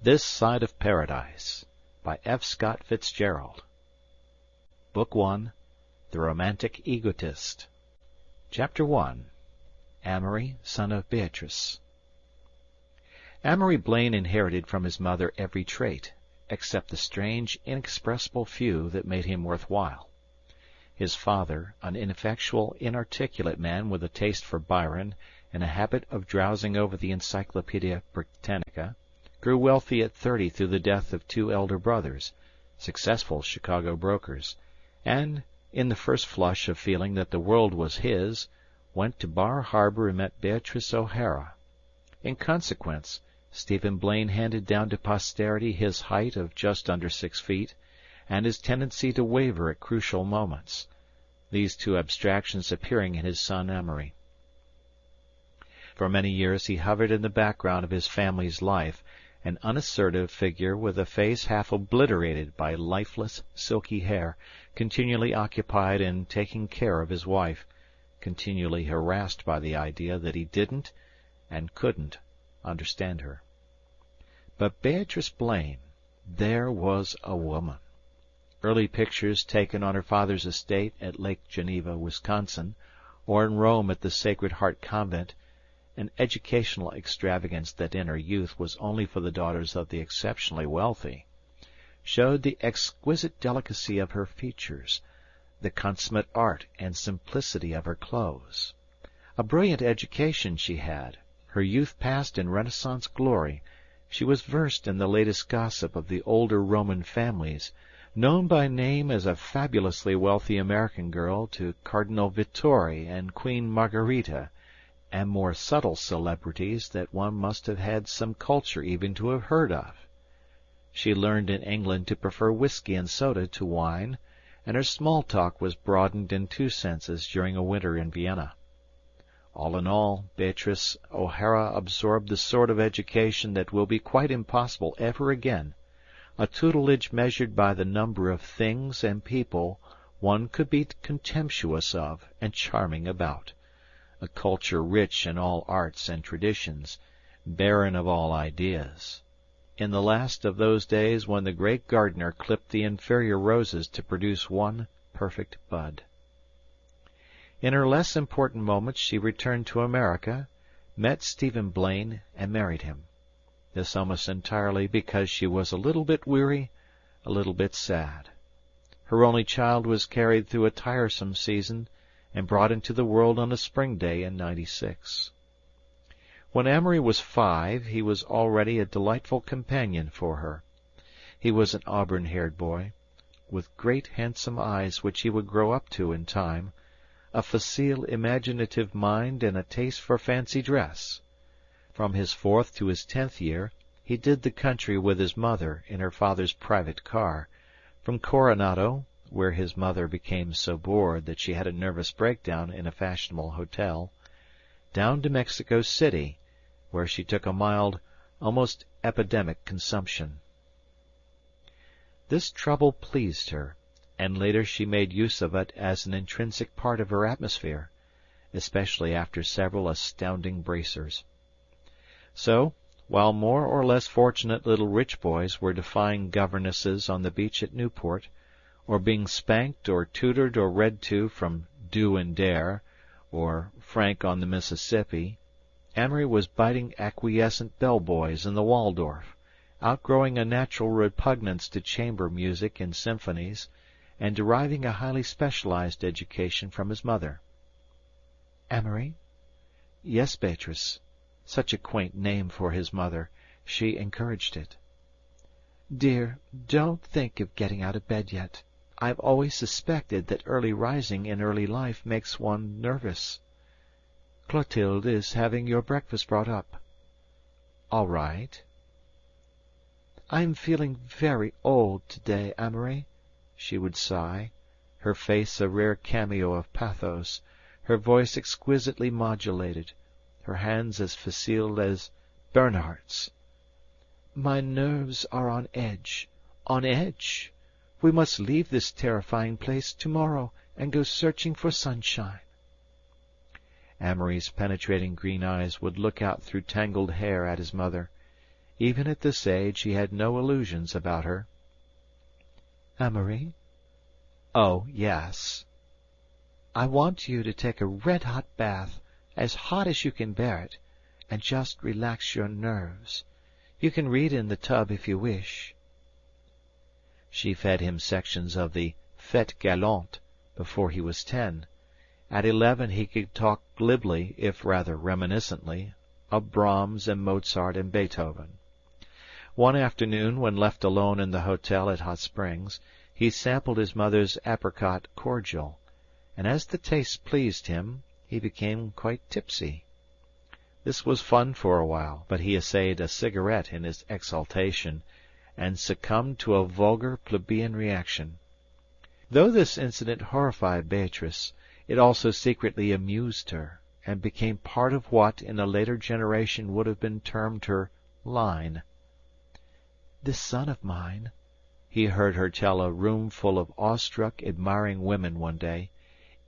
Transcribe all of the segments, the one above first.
This Side of Paradise by F. Scott Fitzgerald. Book 1. The Romantic Egotist. Chapter 1. Amory, son of Beatrice. Amory Blaine inherited from his mother every trait, except the strange, inexpressible few that made him worthwhile. His father, an ineffectual, inarticulate man with a taste for Byron and a habit of drowsing over the Encyclopaedia Britannica, grew wealthy at 30 through the death of two elder brothers, successful Chicago brokers, and, in the first flush of feeling that the world was his, went to Bar Harbor and met Beatrice O'Hara. In consequence, Stephen Blaine handed down to posterity his height of just under 6 feet, and his tendency to waver at crucial moments, these two abstractions appearing in his son Amory. For many years he hovered in the background of his family's life, an unassertive figure with a face half obliterated by lifeless, silky hair, continually occupied in taking care of his wife, continually harassed by the idea that he didn't and couldn't understand her. But Beatrice Blaine, there was a woman. Early pictures taken on her father's estate at Lake Geneva, Wisconsin, or in Rome at the Sacred Heart Convent, an educational extravagance that in her youth was only for the daughters of the exceptionally wealthy, showed the exquisite delicacy of her features, the consummate art and simplicity of her clothes. A brilliant education she had, her youth passed in Renaissance glory. She was versed in the latest gossip of the older Roman families, known by name as a fabulously wealthy American girl to Cardinal Vittore and Queen Margherita, and more subtle celebrities that one must have had some culture even to have heard of. She learned in England to prefer whiskey and soda to wine, and her small talk was broadened in 2 senses during a winter in Vienna. All in all, Beatrice O'Hara absorbed the sort of education that will be quite impossible ever again, a tutelage measured by the number of things and people one could be contemptuous of and charming about, a culture rich in all arts and traditions, barren of all ideas, in the last of those days when the great gardener clipped the inferior roses to produce one perfect bud. In her less important moments she returned to America, met Stephen Blaine, and married him. This almost entirely because she was a little bit weary, a little bit sad. Her only child was carried through a tiresome season and brought into the world on a spring day in '96. When Amory was 5, he was already a delightful companion for her. He was an auburn-haired boy, with great handsome eyes which he would grow up to in time, a facile, imaginative mind, and a taste for fancy dress. From his 4th to his 10th year he did the country with his mother in her father's private car, from Coronado, where his mother became so bored that she had a nervous breakdown in a fashionable hotel, down to Mexico City, where she took a mild, almost epidemic consumption. This trouble pleased her, and later she made use of it as an intrinsic part of her atmosphere, especially after several astounding bracers. So, while more or less fortunate little rich boys were defying governesses on the beach at Newport, or being spanked or tutored or read to from Do and Dare, or Frank on the Mississippi, Amory was biting acquiescent bell-boys in the Waldorf, outgrowing a natural repugnance to chamber music and symphonies, and deriving a highly specialized education from his mother. "Amory?" "Yes, Beatrice." Such a quaint name for his mother. She encouraged it. "Dear, don't think of getting out of bed yet. I've always suspected that early rising in early life makes one nervous. Clotilde is having your breakfast brought up." "All right." "I'm feeling very old to-day, Amory," she would sigh, her face a rare cameo of pathos, her voice exquisitely modulated, her hands as facile as Bernhardt's. "My nerves are on edge, on edge. We must leave this terrifying place to-morrow and go searching for sunshine." Amory's penetrating green eyes would look out through tangled hair at his mother. Even at this age he had no illusions about her. "Amory, "Oh, yes." I want you to take a red-hot bath, as hot as you can bear it, and just relax your nerves. You can read in the tub if you wish." She fed him sections of the Fête Galante before he was 10. At 11 he could talk glibly, if rather reminiscently, of Brahms and Mozart and Beethoven. One afternoon, when left alone in the hotel at Hot Springs, he sampled his mother's apricot cordial, and as the taste pleased him, he became quite tipsy. This was fun for a while, but he essayed a cigarette in his exaltation, and succumbed to a vulgar plebeian reaction. Though this incident horrified Beatrice, it also secretly amused her, and became part of what in a later generation would have been termed her line. "This son of mine," he heard her tell a room full of awestruck, admiring women one day,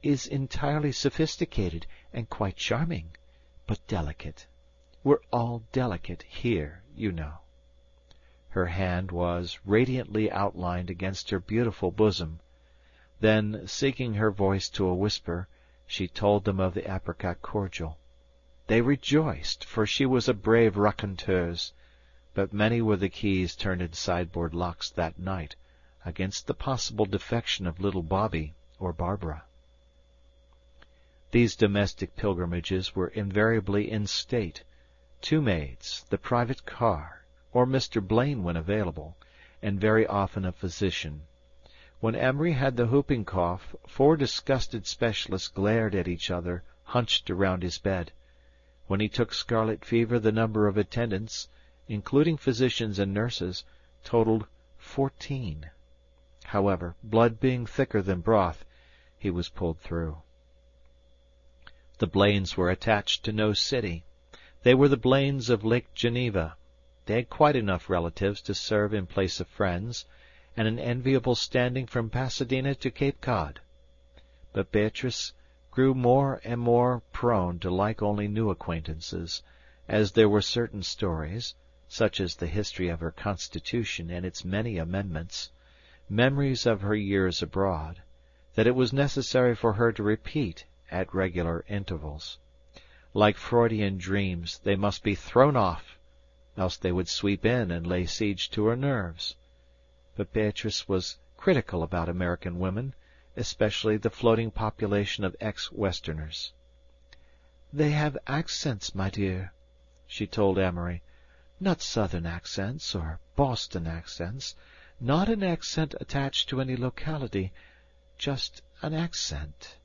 "is entirely sophisticated and quite charming, but delicate. We're all delicate here, you know." Her hand was radiantly outlined against her beautiful bosom. Then, sinking her voice to a whisper, she told them of the apricot cordial. They rejoiced, for she was a brave raconteuse, but many were the keys turned in sideboard locks that night against the possible defection of little Bobby or Barbara. These domestic pilgrimages were invariably in state: 2 maids, the private car, or Mr. Blaine when available, and very often a physician. When Amory had the whooping cough, 4 disgusted specialists glared at each other, hunched around his bed. When he took scarlet fever, the number of attendants, including physicians and nurses, totaled 14. However, blood being thicker than broth, he was pulled through. The Blaines were attached to no city. They were the Blaines of Lake Geneva. They had quite enough relatives to serve in place of friends, and an enviable standing from Pasadena to Cape Cod. But Beatrice grew more and more prone to like only new acquaintances, as there were certain stories, such as the history of her Constitution and its many amendments, memories of her years abroad, that it was necessary for her to repeat at regular intervals. Like Freudian dreams, they must be thrown off, else they would sweep in and lay siege to her nerves. But Beatrice was critical about American women, especially the floating population of ex-Westerners. "They have accents, my dear," she told Amory. "Not Southern accents, or Boston accents, not an accent attached to any locality, just an accent."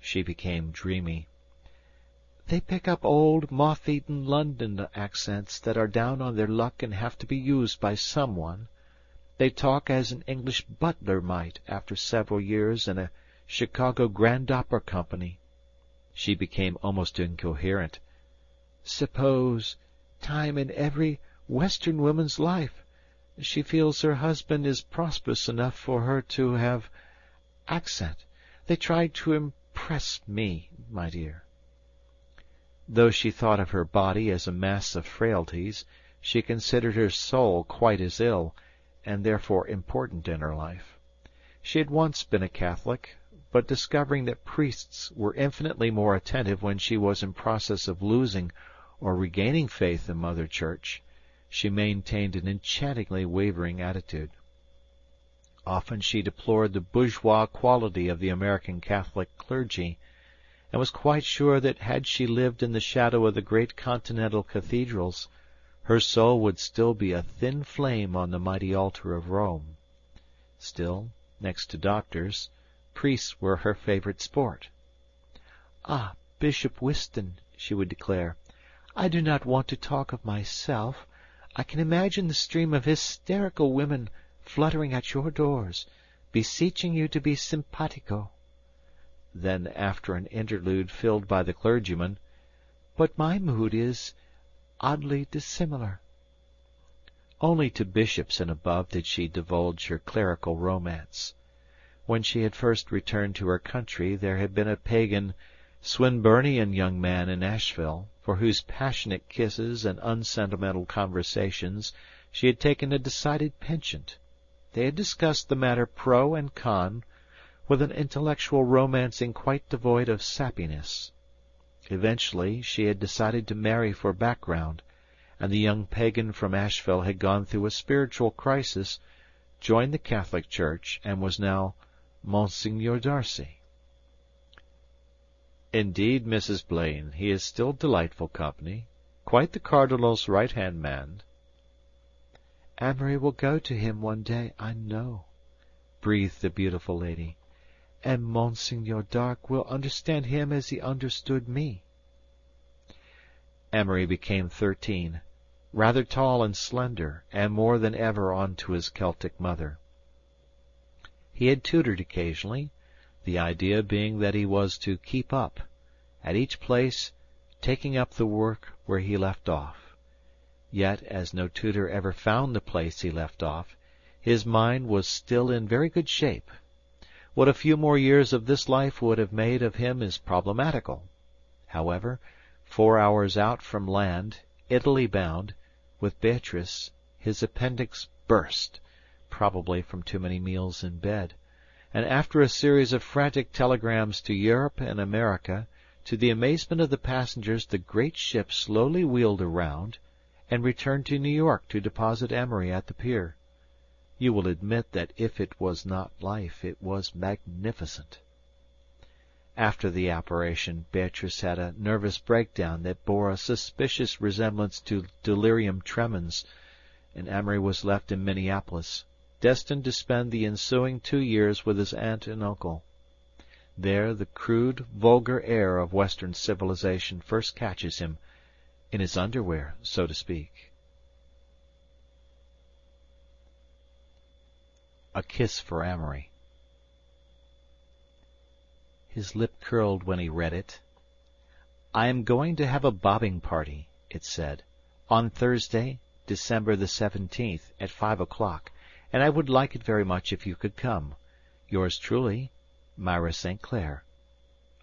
She became dreamy. "They pick up old, moth-eaten London accents that are down on their luck and have to be used by someone. They talk as an English butler might after several years in a Chicago Grand Opera Company." She became almost incoherent. "Suppose, time in every Western woman's life, she feels her husband is prosperous enough for her to have accent. They try to impress me, my dear." Though she thought of her body as a mass of frailties, she considered her soul quite as ill, and therefore important in her life. She had once been a Catholic, but discovering that priests were infinitely more attentive when she was in process of losing or regaining faith in Mother Church, she maintained an enchantingly wavering attitude. Often she deplored the bourgeois quality of the American Catholic clergy, and was quite sure that had she lived in the shadow of the great continental cathedrals, her soul would still be a thin flame on the mighty altar of Rome. Still, next to doctors, priests were her favorite sport. "Ah, Bishop Whiston," she would declare, "I do not want to talk of myself. I can imagine the stream of hysterical women fluttering at your doors, beseeching you to be simpatico." Then, after an interlude filled by the clergyman, "But my mood is oddly dissimilar." Only to bishops and above did she divulge her clerical romance. When she had first returned to her country there had been a pagan, Swinburnian young man in Asheville, for whose passionate kisses and unsentimental conversations she had taken a decided penchant. They had discussed the matter pro and con, with an intellectual romancing quite devoid of sappiness. Eventually she had decided to marry for background, and the young pagan from Asheville had gone through a spiritual crisis, joined the Catholic Church, and was now Monsignor Darcy. "Indeed, Mrs. Blaine, he is still delightful company. Quite the cardinal's right-hand man." "Amory will go to him one day, I know," breathed the beautiful lady, "and Monsignor Dark will understand him as he understood me." Amory became 13, rather tall and slender, and more than ever on to his Celtic mother. He had tutored occasionally, the idea being that he was to keep up, at each place taking up the work where he left off. Yet, as no tutor ever found the place he left off, his mind was still in very good shape. What a few more years of this life would have made of him is problematical. However, 4 hours out from land, Italy bound, with Beatrice, his appendix burst, probably from too many meals in bed, and after a series of frantic telegrams to Europe and America, to the amazement of the passengers the great ship slowly wheeled around, and returned to New York to deposit Amory at the pier. You will admit that if it was not life, it was magnificent. After the operation, Beatrice had a nervous breakdown that bore a suspicious resemblance to delirium tremens, and Amory was left in Minneapolis, destined to spend the ensuing 2 years with his aunt and uncle. There the crude, vulgar air of Western civilization first catches him, in his underwear, so to speak. A kiss for Amory. His lip curled when he read it. "I am going to have a bobbing party," it said, "on Thursday, December the 17th, at 5 o'clock, and I would like it very much if you could come. Yours truly, Myra St. Clair,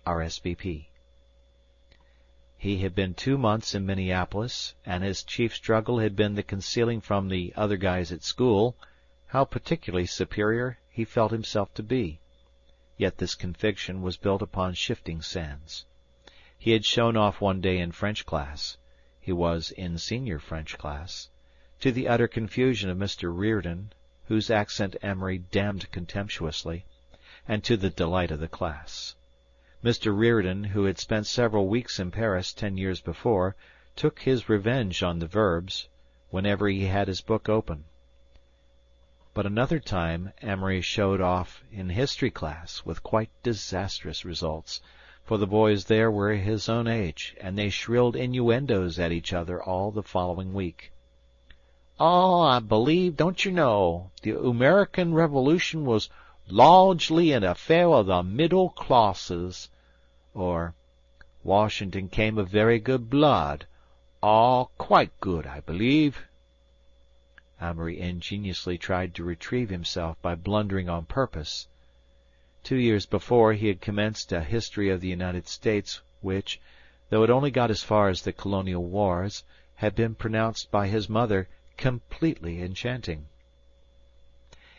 R.S.V.P." He had been 2 months in Minneapolis, and his chief struggle had been the concealing from the other guys at school how particularly superior he felt himself to be. Yet this conviction was built upon shifting sands. He had shown off one day in French class (he was in senior French class), to the utter confusion of Mr. Reardon, whose accent Amory damned contemptuously, and to the delight of the class. Mr. Reardon, who had spent several weeks in Paris 10 years before, took his revenge on the verbs whenever he had his book open. But another time Amory showed off in history class, with quite disastrous results, for the boys there were his own age, and they shrilled innuendos at each other all the following week. "Oh, I believe, don't you know, the American Revolution was largely an affair of the middle classes," or "Washington came of very good blood, quite good, I believe." Amory ingeniously tried to retrieve himself by blundering on purpose. 2 years before he had commenced a history of the United States which, though it only got as far as the colonial wars, had been pronounced by his mother completely enchanting.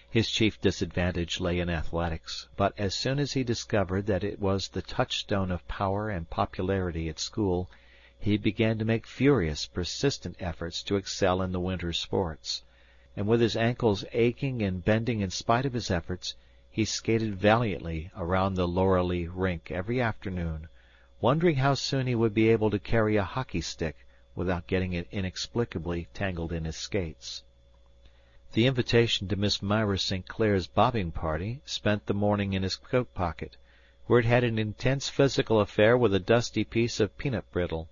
His chief disadvantage lay in athletics, but as soon as he discovered that it was the touchstone of power and popularity at school, he began to make furious, persistent efforts to excel in the winter sports, and with his ankles aching and bending in spite of his efforts, he skated valiantly around the Lauralee rink every afternoon, wondering how soon he would be able to carry a hockey stick without getting it inexplicably tangled in his skates. The invitation to Miss Myra St. Clair's bobbing party spent the morning in his coat pocket, where it had an intense physical affair with a dusty piece of peanut brittle.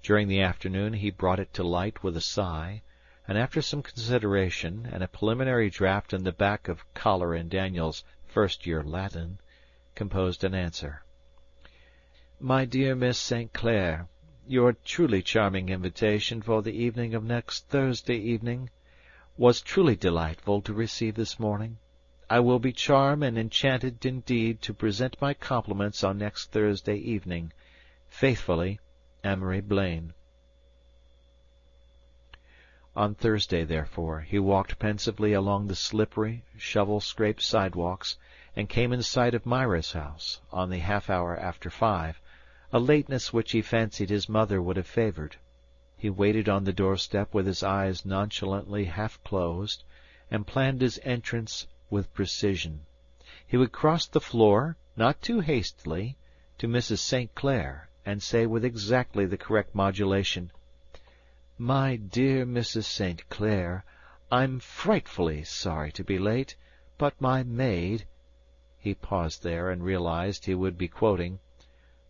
During the afternoon he brought it to light with a sigh, and after some consideration and a preliminary draft in the back of Collar and Daniel's first-year Latin, composed an answer. "My dear Miss St. Clair, your truly charming invitation for the evening of next Thursday evening was truly delightful to receive this morning. I will be charmed and enchanted indeed to present my compliments on next Thursday evening. Faithfully, Amory Blaine. On Thursday, therefore, he walked pensively along the slippery, shovel-scraped sidewalks, and came in sight of Myra's house, on the half-hour after 5, a lateness which he fancied his mother would have favoured. He waited on the doorstep with his eyes nonchalantly half-closed, and planned his entrance with precision. He would cross the floor, not too hastily, to Mrs. St. Clair, and say with exactly the correct modulation, "My dear Mrs. St. Clair, I'm frightfully sorry to be late, but my maid—" He paused there, and realized he would be quoting,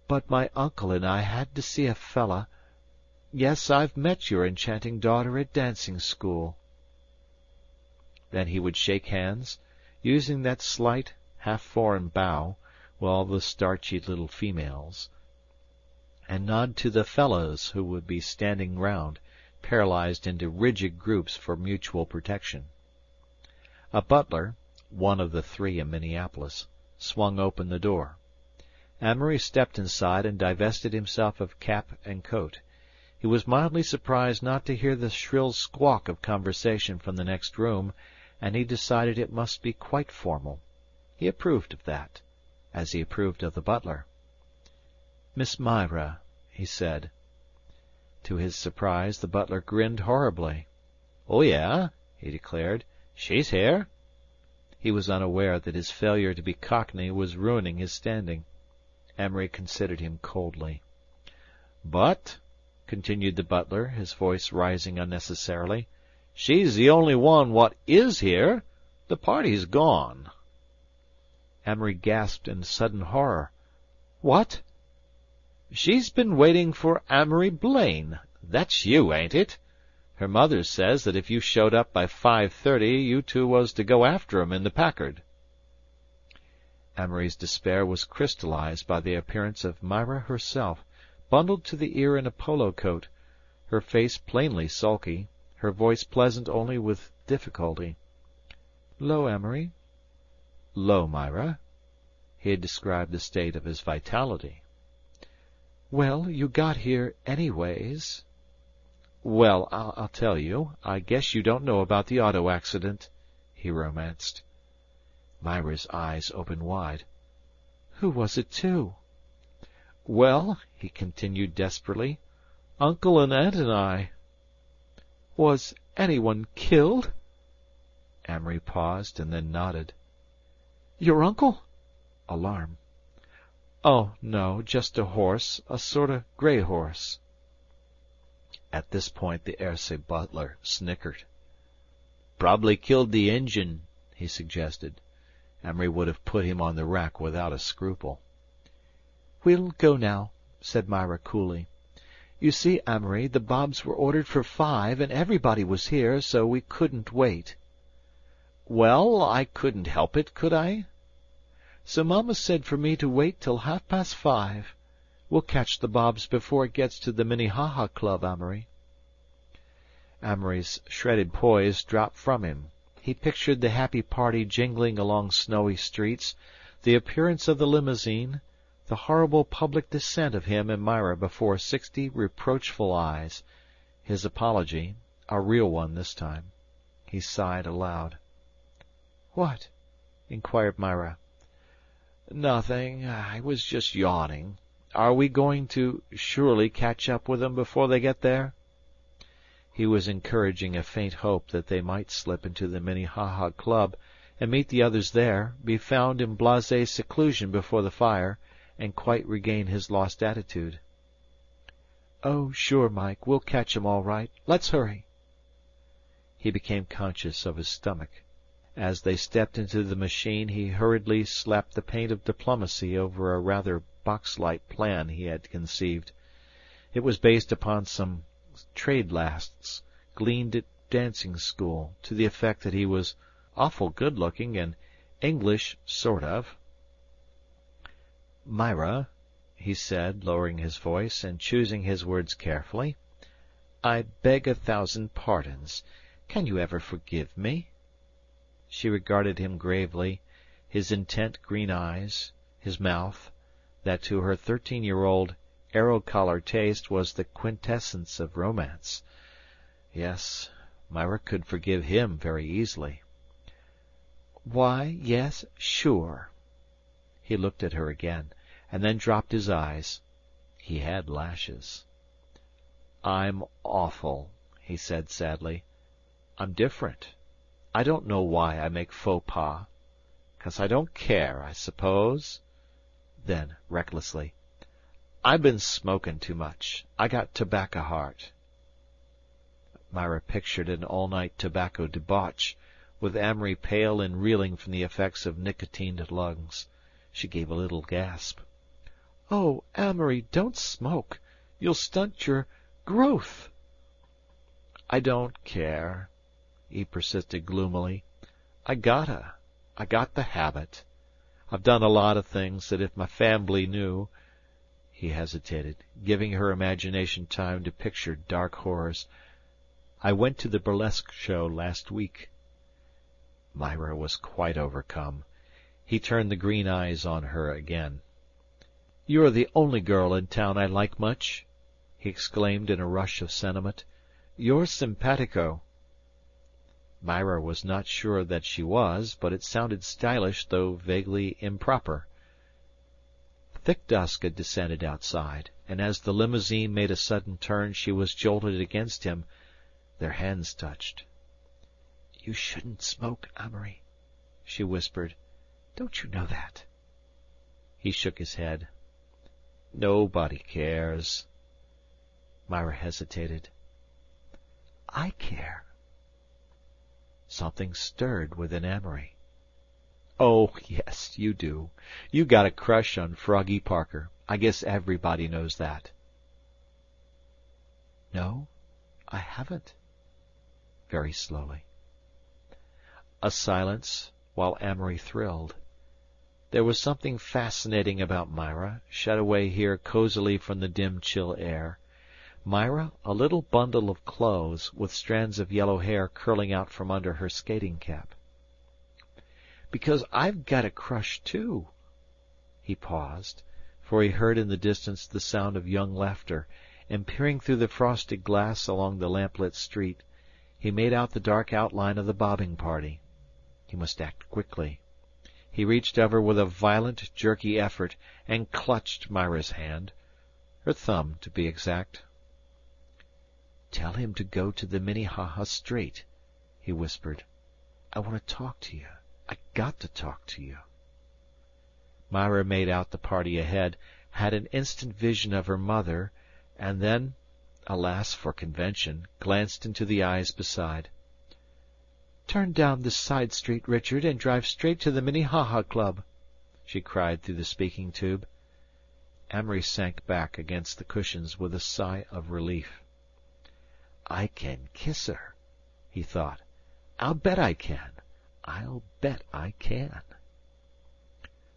"But my uncle and I had to see a fella. Yes, I've met your enchanting daughter at dancing school." Then he would shake hands, using that slight, half-foreign bow, with all the starchy little females, and nod to the fellows who would be standing round, paralysed into rigid groups for mutual protection. A butler, one of the 3 in Minneapolis, swung open the door. Amory stepped inside and divested himself of cap and coat. He was mildly surprised not to hear the shrill squawk of conversation from the next room, and he decided it must be quite formal. He approved of that, as he approved of the butler. "Miss Myra," he said. To his surprise, the butler grinned horribly. "Oh, yeah," he declared. "She's here." He was unaware that his failure to be Cockney was ruining his standing. Amory considered him coldly. "But," continued the butler, his voice rising unnecessarily, "she's the only one what is here. The party's gone." Amory gasped in sudden horror. "What?" "She's been waiting for Amory Blaine. That's you, ain't it? Her mother says that if you showed up by 5:30, you two was to go after 'em in the Packard." Amory's despair was crystallized by the appearance of Myra herself, bundled to the ear in a polo coat, her face plainly sulky, her voice pleasant only with difficulty. "'Lo, Amory." "'Lo, Myra." He had described the state of his vitality. "Well, you got here anyways." "Well, I'll tell you. I guess you don't know about the auto accident," he romanced. Myra's eyes opened wide. "Who was it to?" "Well," he continued desperately, "Uncle and Aunt and I." "Was anyone killed?" Amory paused and then nodded. "Your uncle?" Alarm. "Oh, no, just a horse, a sort of gray horse." At this point the Erse butler snickered. "Probably killed the engine," he suggested. Amory would have put him on the rack without a scruple. "We'll go now," said Myra coolly. "You see, Amory, the bobs were ordered for 5, and everybody was here, so we couldn't wait." "Well, I couldn't help it, could I?" "So Mama said for me to wait till 5:30. We'll catch the bobs before it gets to the Minnehaha Club, Amory." Amory's shredded poise dropped from him. He pictured the happy party jingling along snowy streets, the appearance of the limousine, the horrible public descent of him and Myra before 60 reproachful eyes, his apology, a real one this time. He sighed aloud. "What?" inquired Myra. "Nothing. I was just yawning. Are we going to surely catch up with them before they get there?" He was encouraging a faint hope that they might slip into the Minnehaha Club and meet the others there, be found in blasé seclusion before the fire, and quite regain his lost attitude. "Oh, sure, Mike, we'll catch 'em all right. Let's hurry." He became conscious of his stomach. As they stepped into the machine he hurriedly slapped the paint of diplomacy over a rather box-like plan he had conceived. It was based upon some trade lasts gleaned at dancing school, to the effect that he was awful good-looking and English, sort of. "Myra," he said, lowering his voice and choosing his words carefully, "I beg 1,000 pardons. Can you ever forgive me?" She regarded him gravely, his intent green eyes, his mouth, that to her 13-year-old arrow collar taste was the quintessence of romance. Yes, Myra could forgive him very easily. Why, yes, sure. He looked at her again, and then dropped his eyes. He had lashes. I'm awful, he said sadly. I'm different. I don't know why I make faux pas. 'Cause I don't care, I suppose. Then, recklessly, I been smoking too much. I got tobacco heart. Myra pictured an all-night tobacco debauch, with Amory pale and reeling from the effects of nicotined lungs. She gave a little gasp. Oh, Amory, don't smoke. You'll stunt your growth. I don't care, he persisted gloomily. I got the habit. I've done a lot of things that if my family knew... He hesitated, giving her imagination time to picture dark horrors. I went to the burlesque show last week. Myra was quite overcome. He turned the green eyes on her again. You're the only girl in town I like much, he exclaimed in a rush of sentiment. You're simpatico. Myra was not sure that she was, but it sounded stylish, though vaguely improper. Thick dusk had descended outside, and as the limousine made a sudden turn she was jolted against him. Their hands touched. You shouldn't smoke, Amory, she whispered. Don't you know that? He shook his head. Nobody cares. Myra hesitated. I care. Something stirred within Amory. Oh, yes, you do. You got a crush on Froggy Parker. I guess everybody knows that. No, I haven't. Very slowly. A silence, while Amory thrilled. There was something fascinating about Myra, shut away here cosily from the dim, chill air. Myra, a little bundle of clothes, with strands of yellow hair curling out from under her skating cap. Because I've got a crush, too. He paused, for he heard in the distance the sound of young laughter, and peering through the frosted glass along the lamplit street, he made out the dark outline of the bobbing party. He must act quickly. He reached over with a violent, jerky effort, and clutched Myra's hand, her thumb, to be exact. "Tell him to go to the Minnehaha straight," he whispered. "I want to talk to you. I got to talk to you." Myra made out the party ahead, had an instant vision of her mother, and then, alas for convention, glanced into the eyes beside. "Turn down this side street, Richard, and drive straight to the Minnehaha Club," she cried through the speaking tube. Amory sank back against the cushions with a sigh of relief. I can kiss her, he thought. I'll bet I can. I'll bet I can.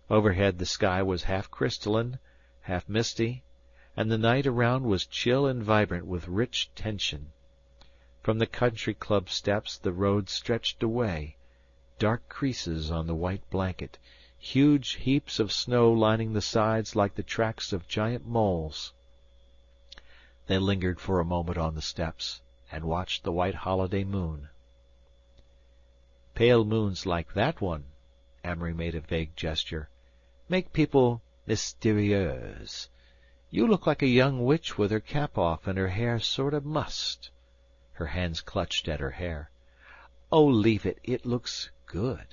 Overhead the sky was half crystalline, half misty, and the night around was chill and vibrant with rich tension. From the country club steps the road stretched away, dark creases on the white blanket, huge heaps of snow lining the sides like the tracks of giant moles. They lingered for a moment on the steps, and watched the white holiday moon. Pale moons like that one, Amory made a vague gesture, make people mystérieuse. You look like a young witch with her cap off and her hair sort of mussed. Her hands clutched at her hair. Oh, leave it. It looks good.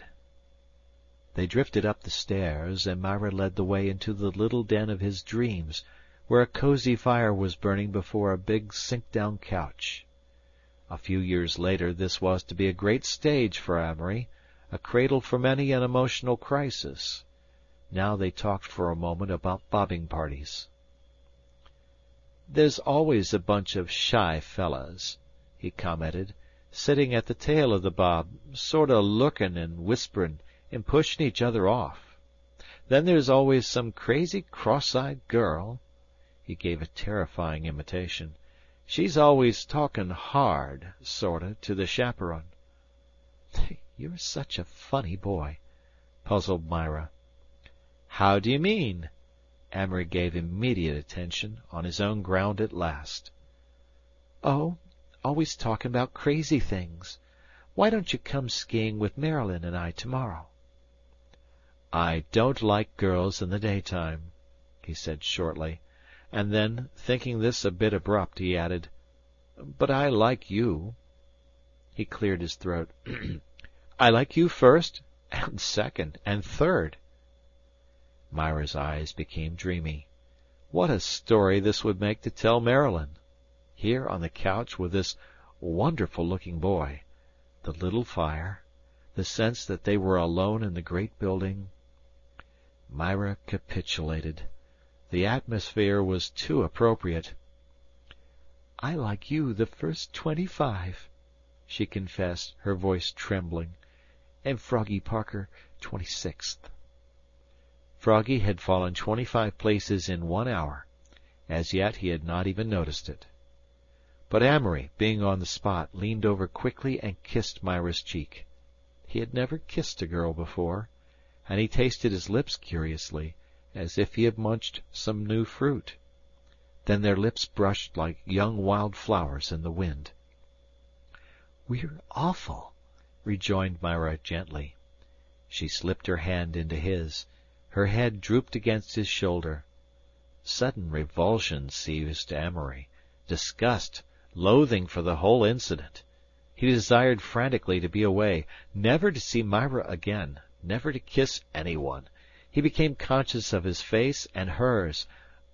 They drifted up the stairs, and Myra led the way into the little den of his dreams, where a cozy fire was burning before a big sink-down couch. A few years later this was to be a great stage for Amory, a cradle for many an emotional crisis. Now they talked for a moment about bobbing parties. "There's always a bunch of shy fellas," he commented, "sitting at the tail of the bob, sort o' lookin' and whisperin' and pushin' each other off. Then there's always some crazy cross-eyed girl," he gave a terrifying imitation. "She's always talkin' hard, sorta, to the chaperon." "You're such a funny boy," puzzled Myra. "How d'you mean?" Amory gave immediate attention, on his own ground at last. "Oh, always talking about crazy things. Why don't you come skiing with Marylyn and I tomorrow?" "I don't like girls in the daytime," he said shortly, and then, thinking this a bit abrupt, he added, "But I like you." He cleared his throat. "I like you first, and second, and third." Myra's eyes became dreamy. What a story this would make to tell Marylyn! Here on the couch with this wonderful-looking boy, the little fire, the sense that they were alone in the great building. Myra capitulated. The atmosphere was too appropriate. "I like you the first 25," she confessed, her voice trembling, "and Froggy Parker 26th." Froggy had fallen 25 places in 1 hour. As yet he had not even noticed it. But Amory, being on the spot, leaned over quickly and kissed Myra's cheek. He had never kissed a girl before, and he tasted his lips curiously, as if he had munched some new fruit. Then their lips brushed like young wild flowers in the wind. "We're awful," rejoined Myra gently. She slipped her hand into his. Her head drooped against his shoulder. Sudden revulsion seized Amory, disgust, loathing for the whole incident. He desired frantically to be away, never to see Myra again, never to kiss anyone. He became conscious of his face and hers,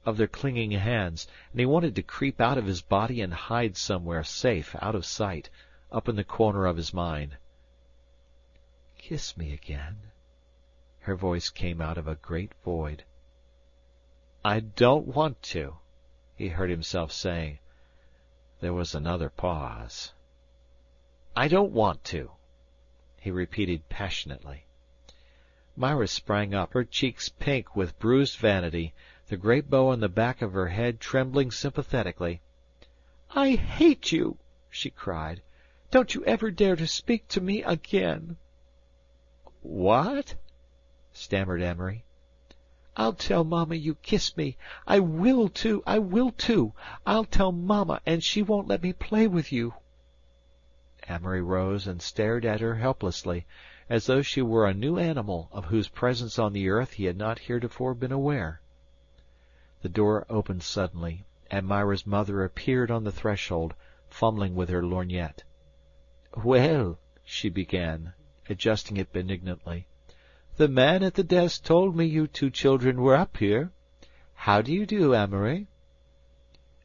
of their clinging hands, and he wanted to creep out of his body and hide somewhere safe, out of sight, up in the corner of his mind. "Kiss me again." Her voice came out of a great void. "I don't want to," he heard himself saying. There was another pause. "I don't want to," he repeated passionately. Myra sprang up, her cheeks pink with bruised vanity, the great bow on the back of her head trembling sympathetically. "I hate you!" she cried. "Don't you ever dare to speak to me again." "What?" stammered Amory. "I'll tell Mama you kissed me. I will, too. I will, too. I'll tell Mama, and she won't let me play with you." Amory rose and stared at her helplessly, as though she were a new animal of whose presence on the earth he had not heretofore been aware. The door opened suddenly, and Myra's mother appeared on the threshold, fumbling with her lorgnette. "Well," she began, adjusting it benignantly, "the man at the desk told me you two children were up here. How do you do, Amory?"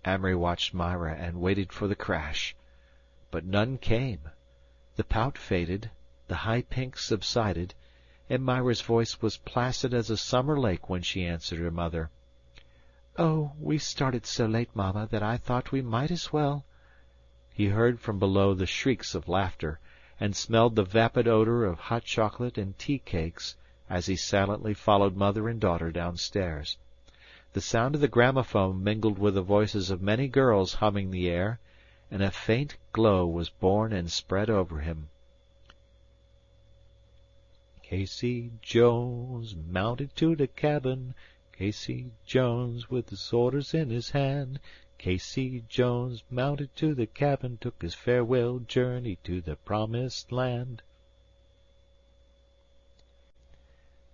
Amory watched Myra and waited for the crash. But none came. The pout faded, the high pink subsided, and Myra's voice was placid as a summer lake when she answered her mother. "Oh, we started so late, Mama, that I thought we might as well." He heard from below the shrieks of laughter, and smelled the vapid odor of hot chocolate and tea cakes as he silently followed mother and daughter downstairs. The sound of the gramophone mingled with the voices of many girls humming the air, and a faint glow was born and spread over him. Casey Jones mounted to the cabin, Casey Jones with his orders in his hand. Casey Jones mounted to the cabin, took his farewell journey to the promised land.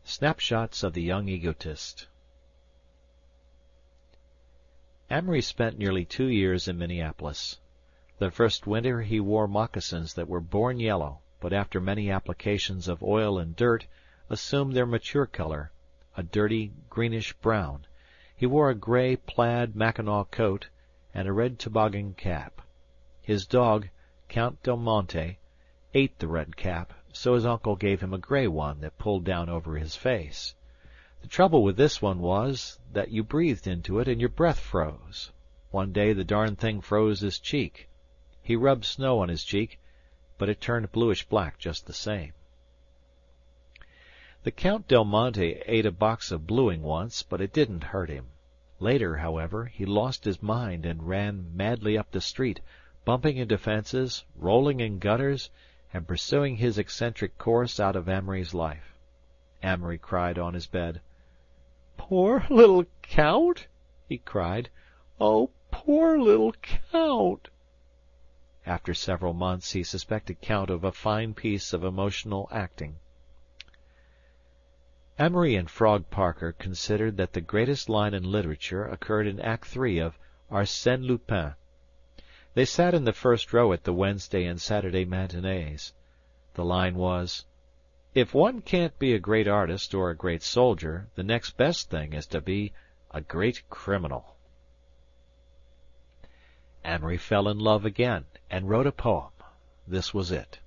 Snapshots of the Young Egotist. Amory spent nearly 2 years in Minneapolis. The first winter he wore moccasins that were born yellow, but after many applications of oil and dirt assumed their mature color, a dirty greenish brown. He wore a gray plaid Mackinaw coat and a red toboggan cap. His dog, Count Del Monte, ate the red cap, so his uncle gave him a gray one that pulled down over his face. The trouble with this one was that you breathed into it and your breath froze. One day the darn thing froze his cheek. He rubbed snow on his cheek, but it turned bluish-black just the same. The Count Del Monte ate a box of bluing once, but it didn't hurt him. Later, however, he lost his mind and ran madly up the street, bumping into fences, rolling in gutters, and pursuing his eccentric course out of Amory's life. Amory cried on his bed. poor little Count?" he cried. "Oh, poor little Count!" After several months he suspected Count of a fine piece of emotional acting. Amory and Frog Parker considered that the greatest line in literature occurred in Act III of Arsène Lupin. They sat in the first row at the Wednesday and Saturday matinees. The line was, "If one can't be a great artist or a great soldier, the next best thing is to be a great criminal." Amory fell in love again and wrote a poem. This was it: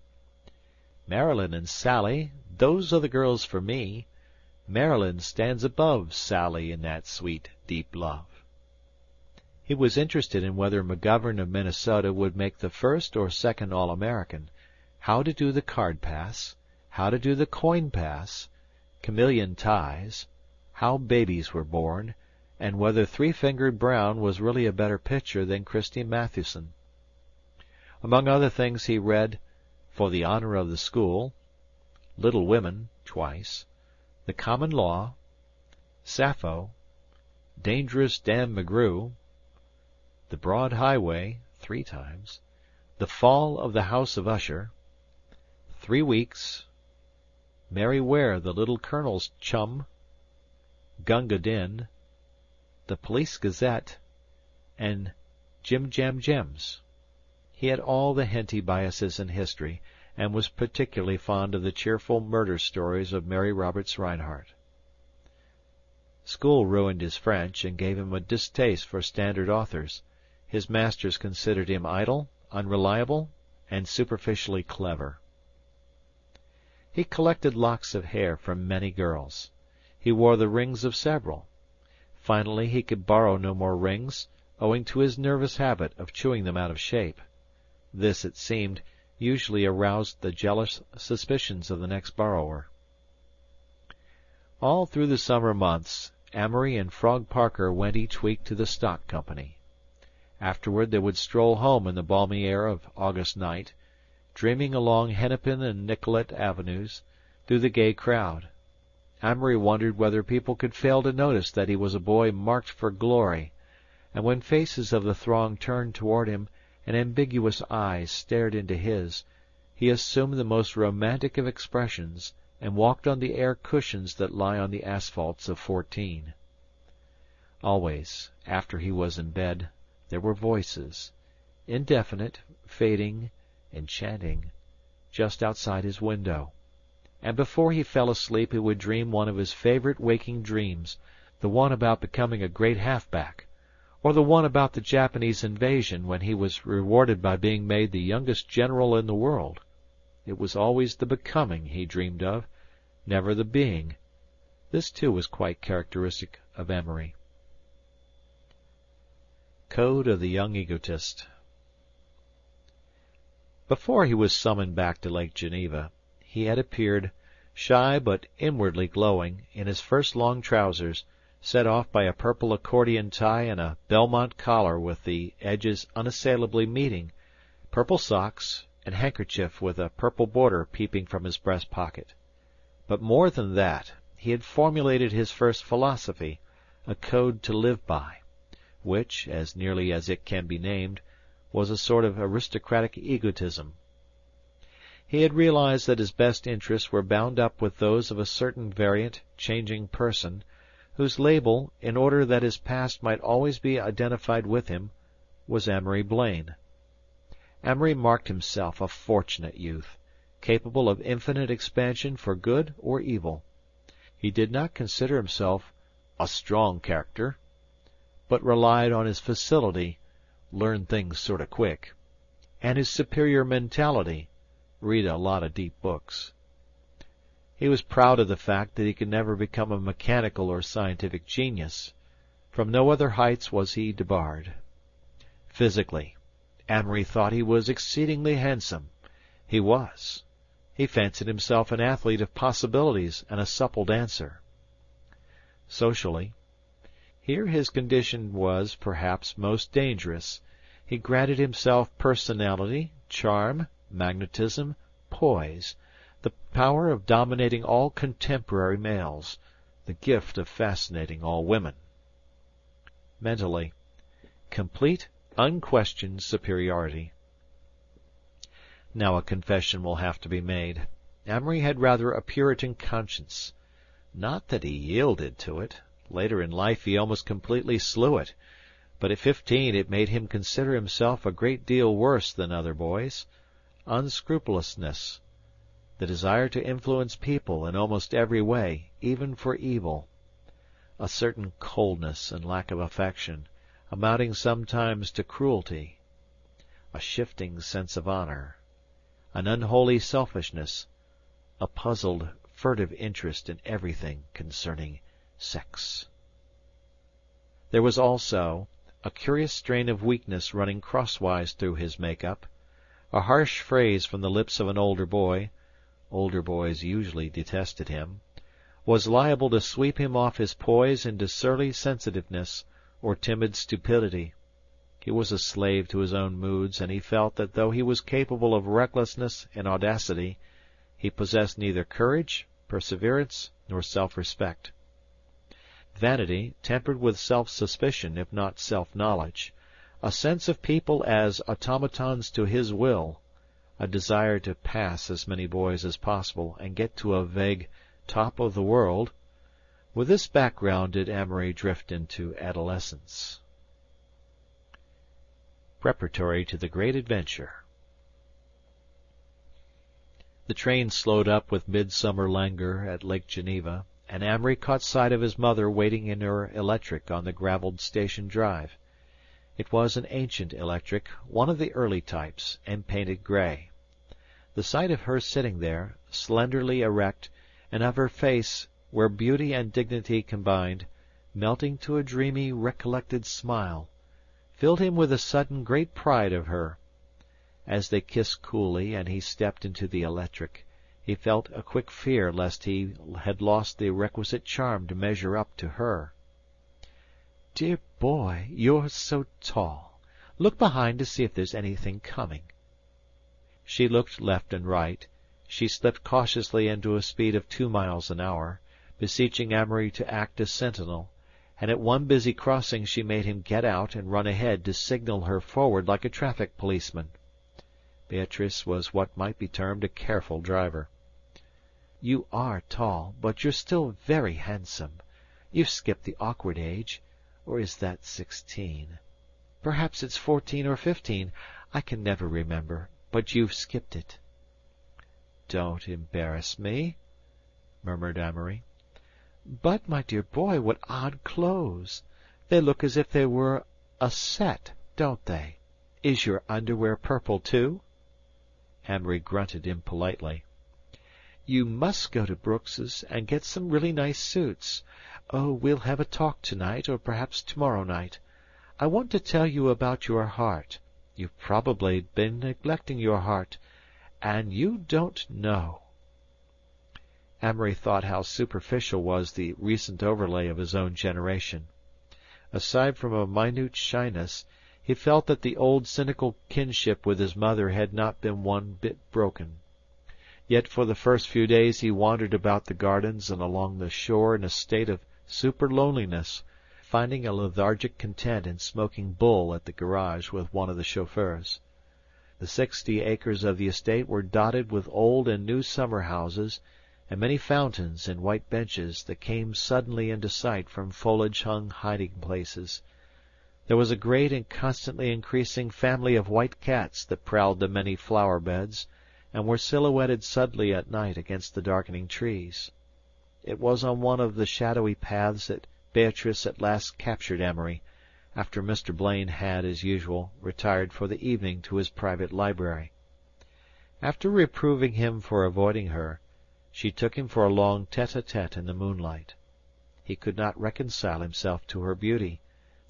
"Marilyn and Sally, those are the girls for me. Marilyn stands above Sally in that sweet, deep love." He was interested in whether McGovern of Minnesota would make the first or second All-American, how to do the card pass, how to do the coin pass, chameleon ties, how babies were born, and whether Three-Fingered Brown was really a better pitcher than Christy Mathewson. Among other things he read For the Honor of the School, Little Women twice, The Common Law, Sappho, Dangerous Dan McGrew, The Broad Highway 3 times, The Fall of the House of Usher, 3 Weeks, Mary Ware the Little Colonel's Chum, Gunga Din, The Police Gazette, and Jim Jam Jems. He had all the Henty biases in history, and was particularly fond of the cheerful murder stories of Mary Roberts Rinehart. School ruined his French and gave him a distaste for standard authors. His masters considered him idle, unreliable, and superficially clever. He collected locks of hair from many girls. He wore the rings of several. Finally he could borrow no more rings, owing to his nervous habit of chewing them out of shape. This, it seemed, usually aroused the jealous suspicions of the next borrower. All through the summer months, Amory and Frog Parker went each week to the stock company. Afterward they would stroll home in the balmy air of August night, dreaming along Hennepin and Nicollet avenues, through the gay crowd. Amory wondered whether people could fail to notice that he was a boy marked for glory, and when faces of the throng turned toward him and ambiguous eyes stared into his, he assumed the most romantic of expressions and walked on the air cushions that lie on the asphalts of 14. Always, after he was in bed, there were voices, indefinite, fading, enchanting, just outside his window, and before he fell asleep he would dream one of his favorite waking dreams, the one about becoming a great halfback, or the one about the Japanese invasion when he was rewarded by being made the youngest general in the world. It was always the becoming he dreamed of, never the being. This, too, was quite characteristic of Amory. Code of the Young Egotist. Before he was summoned back to Lake Geneva, he had appeared, shy but inwardly glowing, in his first long trousers, set off by a purple accordion tie and a Belmont collar with the edges unassailably meeting, purple socks, and handkerchief with a purple border peeping from his breast pocket. But more than that, he had formulated his first philosophy, a code to live by, which, as nearly as it can be named, was a sort of aristocratic egotism. He had realized that his best interests were bound up with those of a certain variant, changing person, whose label, in order that his past might always be identified with him, was Amory Blaine. Amory marked himself a fortunate youth, capable of infinite expansion for good or evil. He did not consider himself a strong character, but relied on his facility, learn things sort of quick, and his superior mentality, read a lot of deep books. He was proud of the fact that he could never become a mechanical or scientific genius. From no other heights was he debarred. Physically, Amory thought he was exceedingly handsome. He was. He fancied himself an athlete of possibilities and a supple dancer. Socially, here his condition was, perhaps, most dangerous. He granted himself personality, charm, magnetism, poise, the power of dominating all contemporary males, the gift of fascinating all women. Mentally, complete, unquestioned superiority. Now a confession will have to be made. Amory had rather a Puritan conscience. Not that he yielded to it. Later in life he almost completely slew it. But at 15 it made him consider himself a great deal worse than other boys. Unscrupulousness. The desire to influence people in almost every way, even for evil. A certain coldness and lack of affection, amounting sometimes to cruelty. A shifting sense of honor. An unholy selfishness. A puzzled, furtive interest in everything concerning sex. There was also a curious strain of weakness running crosswise through his make-up. A harsh phrase from the lips of an older boy (older boys usually detested him) was liable to sweep him off his poise into surly sensitiveness or timid stupidity. He was a slave to his own moods, and he felt that though he was capable of recklessness and audacity, he possessed neither courage, perseverance, nor self-respect. Vanity, tempered with self-suspicion if not self-knowledge, a sense of people as automatons to his will, a desire to pass as many boys as possible and get to a vague top of the world, with this background did Amory drift into adolescence. Preparatory to the great adventure. The train slowed up with midsummer languor at Lake Geneva, and Amory caught sight of his mother waiting in her electric on the gravelled station drive. It was an ancient electric, one of the early types, and painted gray. The sight of her sitting there, slenderly erect, and of her face, where beauty and dignity combined, melting to a dreamy, recollected smile, filled him with a sudden great pride of her. As they kissed coolly and he stepped into the electric, he felt a quick fear lest he had lost the requisite charm to measure up to her. "Dear boy, you're so tall. Look behind to see if there's anything coming." She looked left and right. She slipped cautiously into a speed of 2 miles an hour, beseeching Amory to act as sentinel, and at one busy crossing she made him get out and run ahead to signal her forward like a traffic policeman. Beatrice was what might be termed a careful driver. "You are tall, but you're still very handsome. You've skipped the awkward age. Or is that 16? Perhaps it's 14 or 15. I can never remember, but you've skipped it." "Don't embarrass me," murmured Amory. "But, my dear boy, what odd clothes! They look as if they were a set, don't they? Is your underwear purple, too?" Amory grunted impolitely. "You must go to Brooks's and get some really nice suits. Oh, we'll have a talk tonight, or perhaps tomorrow night. I want to tell you about your heart. You've probably been neglecting your heart, and you don't know." Amory thought how superficial was the recent overlay of his own generation. Aside from a minute shyness, he felt that the old cynical kinship with his mother had not been one bit broken. Yet for the first few days he wandered about the gardens and along the shore in a state of super-loneliness, finding a lethargic content in smoking bull at the garage with one of the chauffeurs. The 60 acres of the estate were dotted with old and new summer houses, and many fountains and white benches that came suddenly into sight from foliage-hung hiding-places. There was a great and constantly increasing family of white cats that prowled the many flower-beds, and were silhouetted suddenly at night against the darkening trees. It was on one of the shadowy paths that Beatrice at last captured Amory, after Mr. Blaine had, as usual, retired for the evening to his private library. After reproving him for avoiding her, she took him for a long tete-a-tete in the moonlight. He could not reconcile himself to her beauty,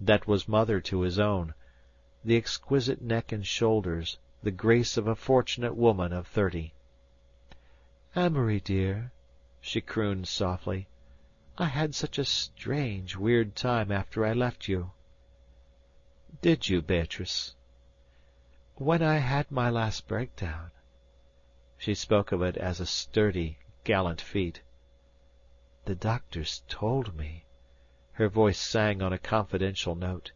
that was mother to his own, the exquisite neck and shoulders, the grace of a fortunate woman of 30. "Amory, dear," she crooned softly, "I had such a strange, weird time after I left you." "Did you, Beatrice?" "When I had my last breakdown." She spoke of it as a sturdy, gallant feat. The doctors told me," her voice sang on a confidential note,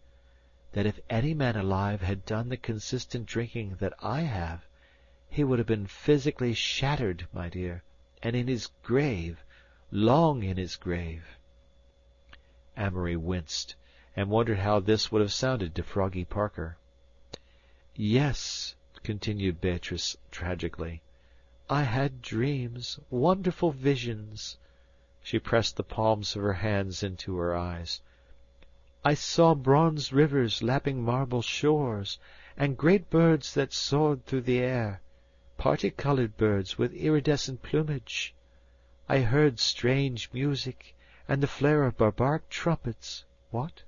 "that if any man alive had done the consistent drinking that I have, he would have been physically shattered, my dear, and in his grave, long in his grave." Amory winced, and wondered how this would have sounded to Froggy Parker. "Yes," continued Beatrice tragically, "I had dreams, wonderful visions." She pressed the palms of her hands into her eyes. "I saw bronze rivers lapping marble shores, and great birds that soared through the air, party-coloured birds with iridescent plumage. I heard strange music, and the flare of barbaric trumpets. What?"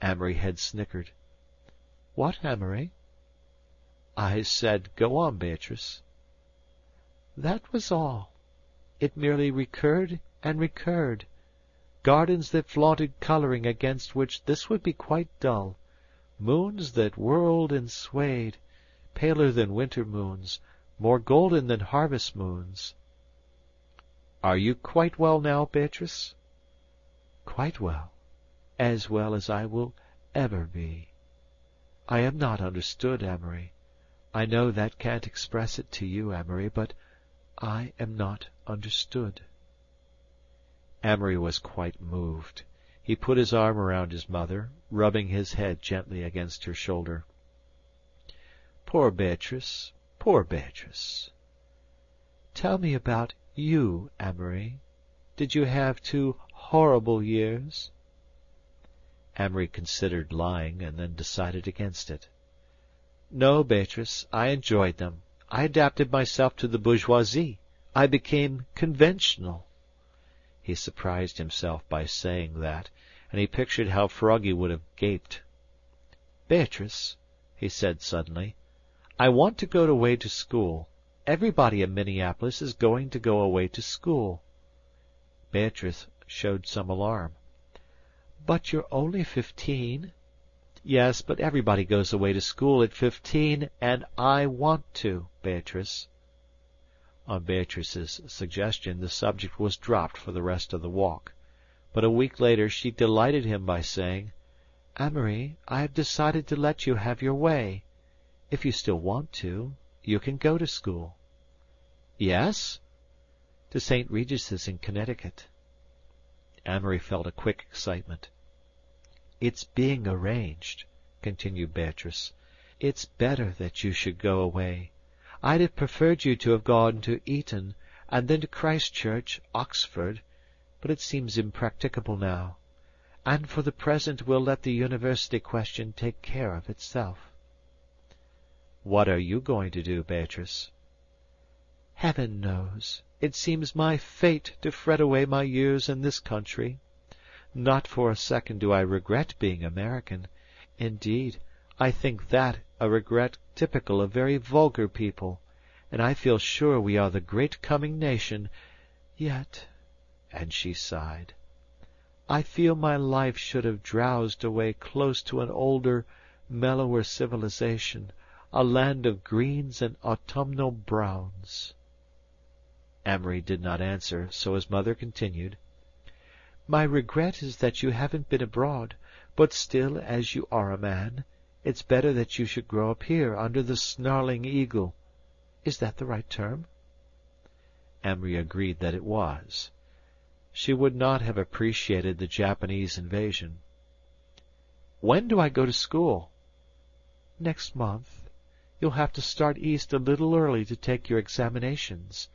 Amory had snickered. "What, Amory?" "I said, go on, Beatrice." "That was all. It merely recurred and recurred. Gardens that flaunted colouring against which this would be quite dull. Moons that whirled and swayed, paler than winter moons, more golden than harvest moons." "Are you quite well now, Beatrice?" "Quite well. As well as I will ever be. I am not understood, Amory. I know that can't express it to you, Amory, but I am not understood." Amory was quite moved. He put his arm around his mother, rubbing his head gently against her shoulder. "Poor Beatrice, poor Beatrice." "Tell me about you, Amory. Did you have 2 horrible years?" Amory considered lying, and then decided against it. "No, Beatrice, I enjoyed them. I adapted myself to the bourgeoisie. I became conventional." He surprised himself by saying that, and he pictured how Froggy would have gaped. "Beatrice," he said suddenly, "I want to go away to school. Everybody in Minneapolis is going to go away to school." Beatrice showed some alarm. "But you're only 15." "Yes, but everybody goes away to school at 15, and I want to, Beatrice." On Beatrice's suggestion the subject was dropped for the rest of the walk, but a week later she delighted him by saying, "Amory, I have decided to let you have your way. If you still want to, you can go to school." "Yes?" "To St. Regis's in Connecticut." Amory felt a quick excitement. "It's being arranged," continued Beatrice. "It's better that you should go away. I'd have preferred you to have gone to Eton, and then to Christ Church, Oxford, but it seems impracticable now. And for the present we'll let the university question take care of itself." "What are you going to do, Beatrice?" "Heaven knows. It seems my fate to fret away my years in this country. Not for a second do I regret being American. Indeed, I think that a regret typical of very vulgar people, and I feel sure we are the great coming nation. Yet," and she sighed, "I feel my life should have drowsed away close to an older, mellower civilization, a land of greens and autumnal browns." Amory did not answer, so his mother continued. "My regret is that you haven't been abroad, but still, as you are a man, it's better that you should grow up here under the snarling eagle. Is that the right term?" Amory agreed that it was. She would not have appreciated the Japanese invasion. "When do I go to school?" "Next month. You'll have to start east a little early to take your examinations.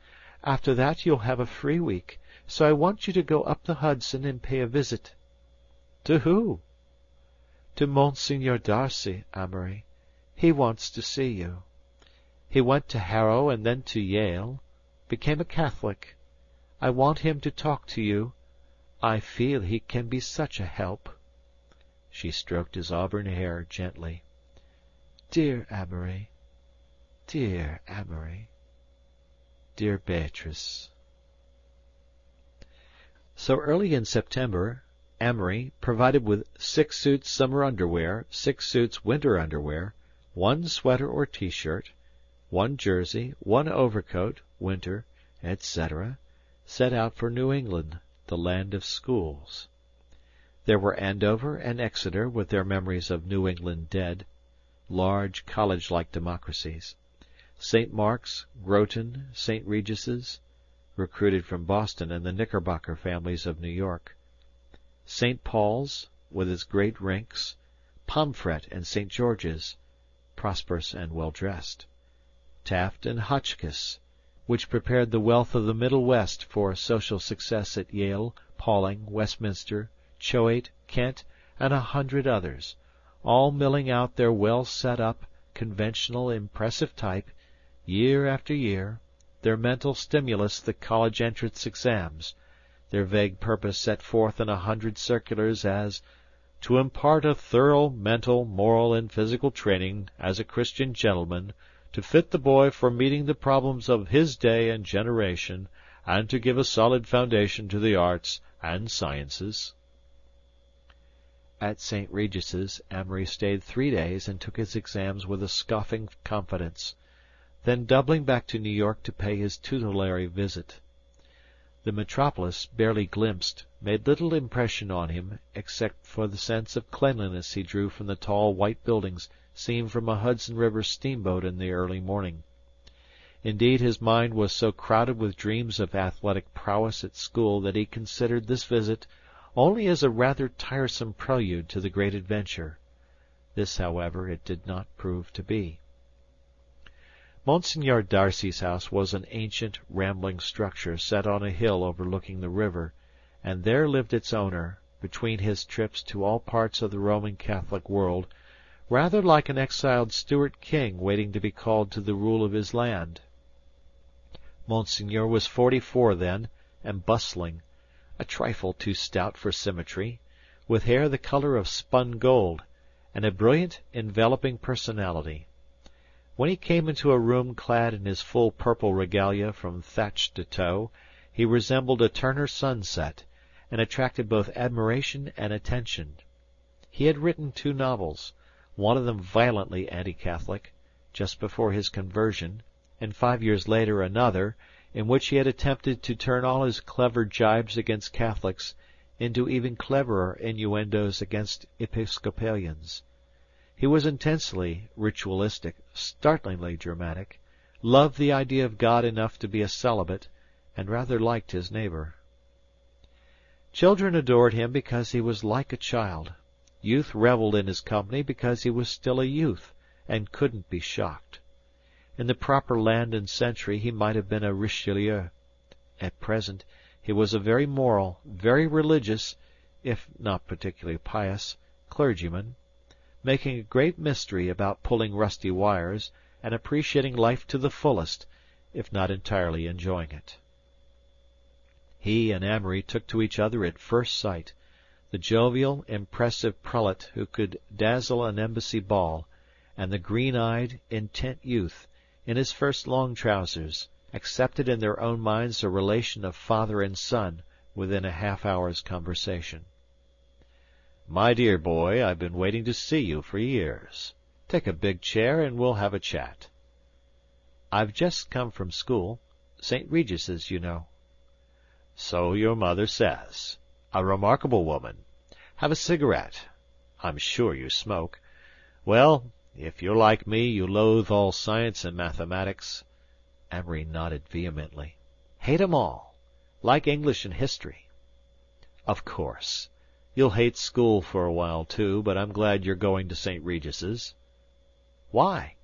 After that you'll have a free week, so I want you to go up the Hudson and pay a visit." "To who?" "To Monsignor Darcy, Amory. He wants to see you. He went to Harrow and then to Yale. Became a Catholic. I want him to talk to you. I feel he can be such a help." She stroked his auburn hair gently. "Dear Amory. Dear Amory. Dear Beatrice." So early in September, Amory, provided with 6 suits summer underwear, 6 suits winter underwear, 1 sweater or T-shirt, 1 jersey, 1 overcoat, winter, etc., set out for New England, the land of schools. There were Andover and Exeter with their memories of New England dead, large college-like democracies. St. Mark's, Groton, St. Regis's, recruited from Boston and the Knickerbocker families of New York. St. Paul's, with its great rinks, Pomfret and St. George's, prosperous and well-dressed. Taft and Hotchkiss, which prepared the wealth of the Middle West for social success at Yale, Pawling, Westminster, Choate, Kent, and 100 others, all milling out their well-set-up, conventional, impressive type, year after year, their mental stimulus the college entrance exams, their vague purpose set forth in 100 circulars as to impart a thorough mental, moral, and physical training as a Christian gentleman, to fit the boy for meeting the problems of his day and generation, and to give a solid foundation to the arts and sciences. At St. Regis's, Amory stayed 3 days and took his exams with a scoffing confidence, then doubling back to New York to pay his tutelary visit. The metropolis, barely glimpsed, made little impression on him, except for the sense of cleanliness he drew from the tall white buildings seen from a Hudson River steamboat in the early morning. Indeed, his mind was so crowded with dreams of athletic prowess at school that he considered this visit only as a rather tiresome prelude to the great adventure. This, however, it did not prove to be. Monsignor Darcy's house was an ancient, rambling structure set on a hill overlooking the river, and there lived its owner, between his trips to all parts of the Roman Catholic world, rather like an exiled Stuart king waiting to be called to the rule of his land. Monsignor was 44 then, and bustling, a trifle too stout for symmetry, with hair the colour of spun gold, and a brilliant, enveloping personality. When he came into a room clad in his full purple regalia from thatch to toe, he resembled a Turner sunset, and attracted both admiration and attention. He had written 2 novels, one of them violently anti-Catholic, just before his conversion, and 5 years later another, in which he had attempted to turn all his clever jibes against Catholics into even cleverer innuendos against Episcopalians. He was intensely ritualistic, startlingly dramatic, loved the idea of God enough to be a celibate, and rather liked his neighbor. Children adored him because he was like a child. Youth revelled in his company because he was still a youth, and couldn't be shocked. In the proper land and century he might have been a Richelieu. At present he was a very moral, very religious, if not particularly pious, clergyman, making a great mystery about pulling rusty wires, and appreciating life to the fullest, if not entirely enjoying it. He and Amory took to each other at first sight, the jovial, impressive prelate who could dazzle an embassy ball, and the green-eyed, intent youth, in his first long trousers, accepted in their own minds a relation of father and son within a half-hour's conversation. "My dear boy, I've been waiting to see you for years. Take a big chair and we'll have a chat." "I've just come from school. St. Regis's, you know." "So your mother says. A remarkable woman. Have a cigarette. I'm sure you smoke. Well, if you're like me, you loathe all science and mathematics." Amory nodded vehemently. "Hate 'em all. Like English and history." "Of course. You'll hate school for a while, too, but I'm glad you're going to St. Regis's." "Why?"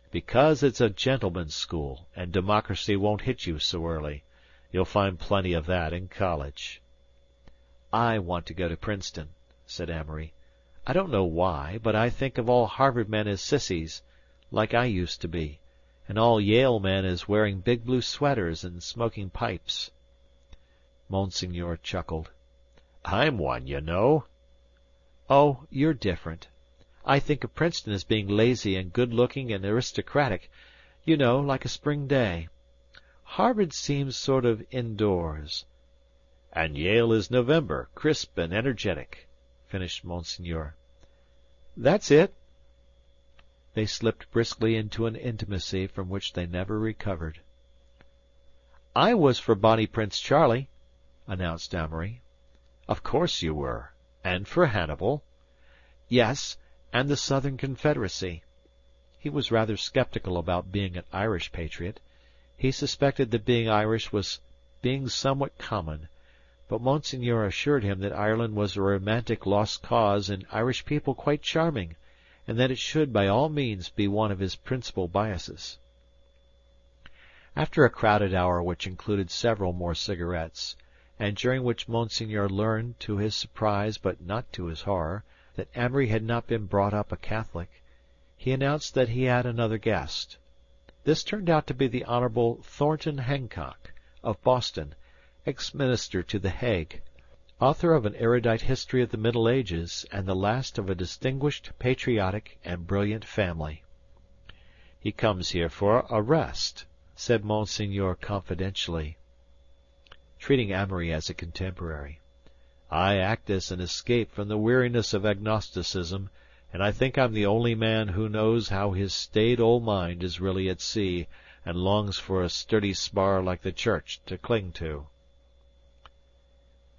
"Because it's a gentleman's school, and democracy won't hit you so early. You'll find plenty of that in college." "I want to go to Princeton," said Amory. "I don't know why, but I think of all Harvard men as sissies, like I used to be, and all Yale men as wearing big blue sweaters and smoking pipes." Monsignor chuckled. "I'm one, you know." "Oh, you're different. I think of Princeton as being lazy and good-looking and aristocratic, you know, like a spring day. Harvard seems sort of indoors." "And Yale is November, crisp and energetic," finished Monsignor. "That's it." They slipped briskly into an intimacy from which they never recovered. "I was for Bonnie Prince Charlie. announced Amory. Of course you were. And for Hannibal. Yes, and the Southern Confederacy. He was rather skeptical about being an Irish patriot. He suspected that being Irish was being somewhat common, but Monseigneur assured him that Ireland was a romantic lost cause and Irish people quite charming, and that it should by all means be one of his principal biases. After a crowded hour which included several more cigarettes, and during which Monseigneur learned, to his surprise but not to his horror, that Amory had not been brought up a Catholic, he announced that he had another guest. This turned out to be the Honorable Thornton Hancock, of Boston, ex-minister to The Hague, author of an erudite history of the Middle Ages and the last of a distinguished, patriotic, and brilliant family. "He comes here for a rest," said Monseigneur confidentially, treating Amory as a contemporary. "I act as an escape from the weariness of agnosticism, and I think I'm the only man who knows how his staid old mind is really at sea and longs for a sturdy spar like the Church to cling to."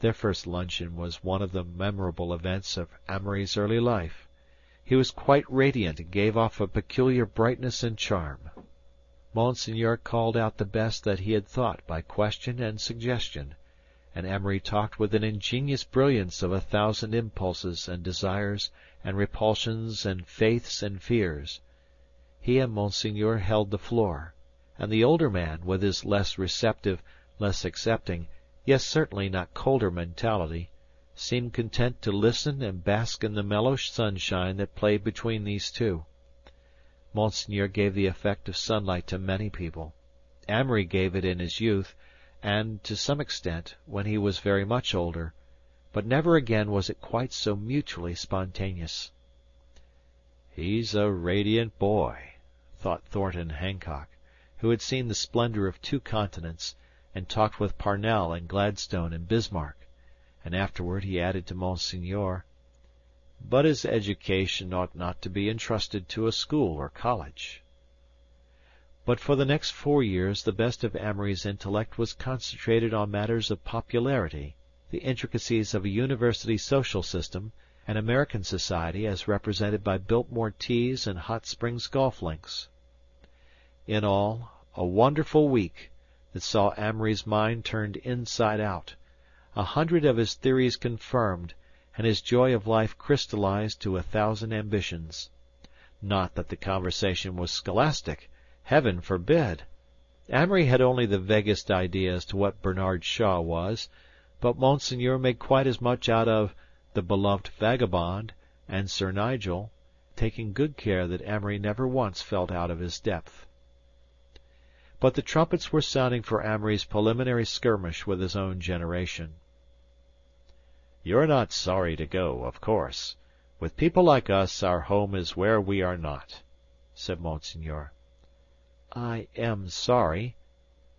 Their first luncheon was one of the memorable events of Amory's early life. He was quite radiant and gave off a peculiar brightness and charm. Monseigneur called out the best that he had thought by question and suggestion, and Amory talked with an ingenious brilliance of 1,000 impulses and desires and repulsions and faiths and fears. He and Monseigneur held the floor, and the older man, with his less receptive, less accepting, yes, certainly not colder mentality, seemed content to listen and bask in the mellow sunshine that played between these two. Monseigneur gave the effect of sunlight to many people. Amory gave it in his youth, and, to some extent, when he was very much older, but never again was it quite so mutually spontaneous. "He's a radiant boy," thought Thornton Hancock, who had seen the splendor of 2 continents, and talked with Parnell and Gladstone and Bismarck, and afterward he added to Monseigneur, "But his education ought not to be entrusted to a school or college." But for the next 4 years the best of Amory's intellect was concentrated on matters of popularity, the intricacies of a university social system, and American society as represented by Biltmore teas and Hot Springs golf links. In all, a wonderful week that saw Amory's mind turned inside out, 100 of his theories confirmed, and his joy of life crystallized to 1,000 ambitions. Not that the conversation was scholastic. Heaven forbid! Amory had only the vaguest idea as to what Bernard Shaw was, but Monseigneur made quite as much out of The Beloved Vagabond and Sir Nigel, taking good care that Amory never once felt out of his depth. But the trumpets were sounding for Amory's preliminary skirmish with his own generation. "You're not sorry to go, of course. With people like us, our home is where we are not," said Monseigneur. "I am sorry."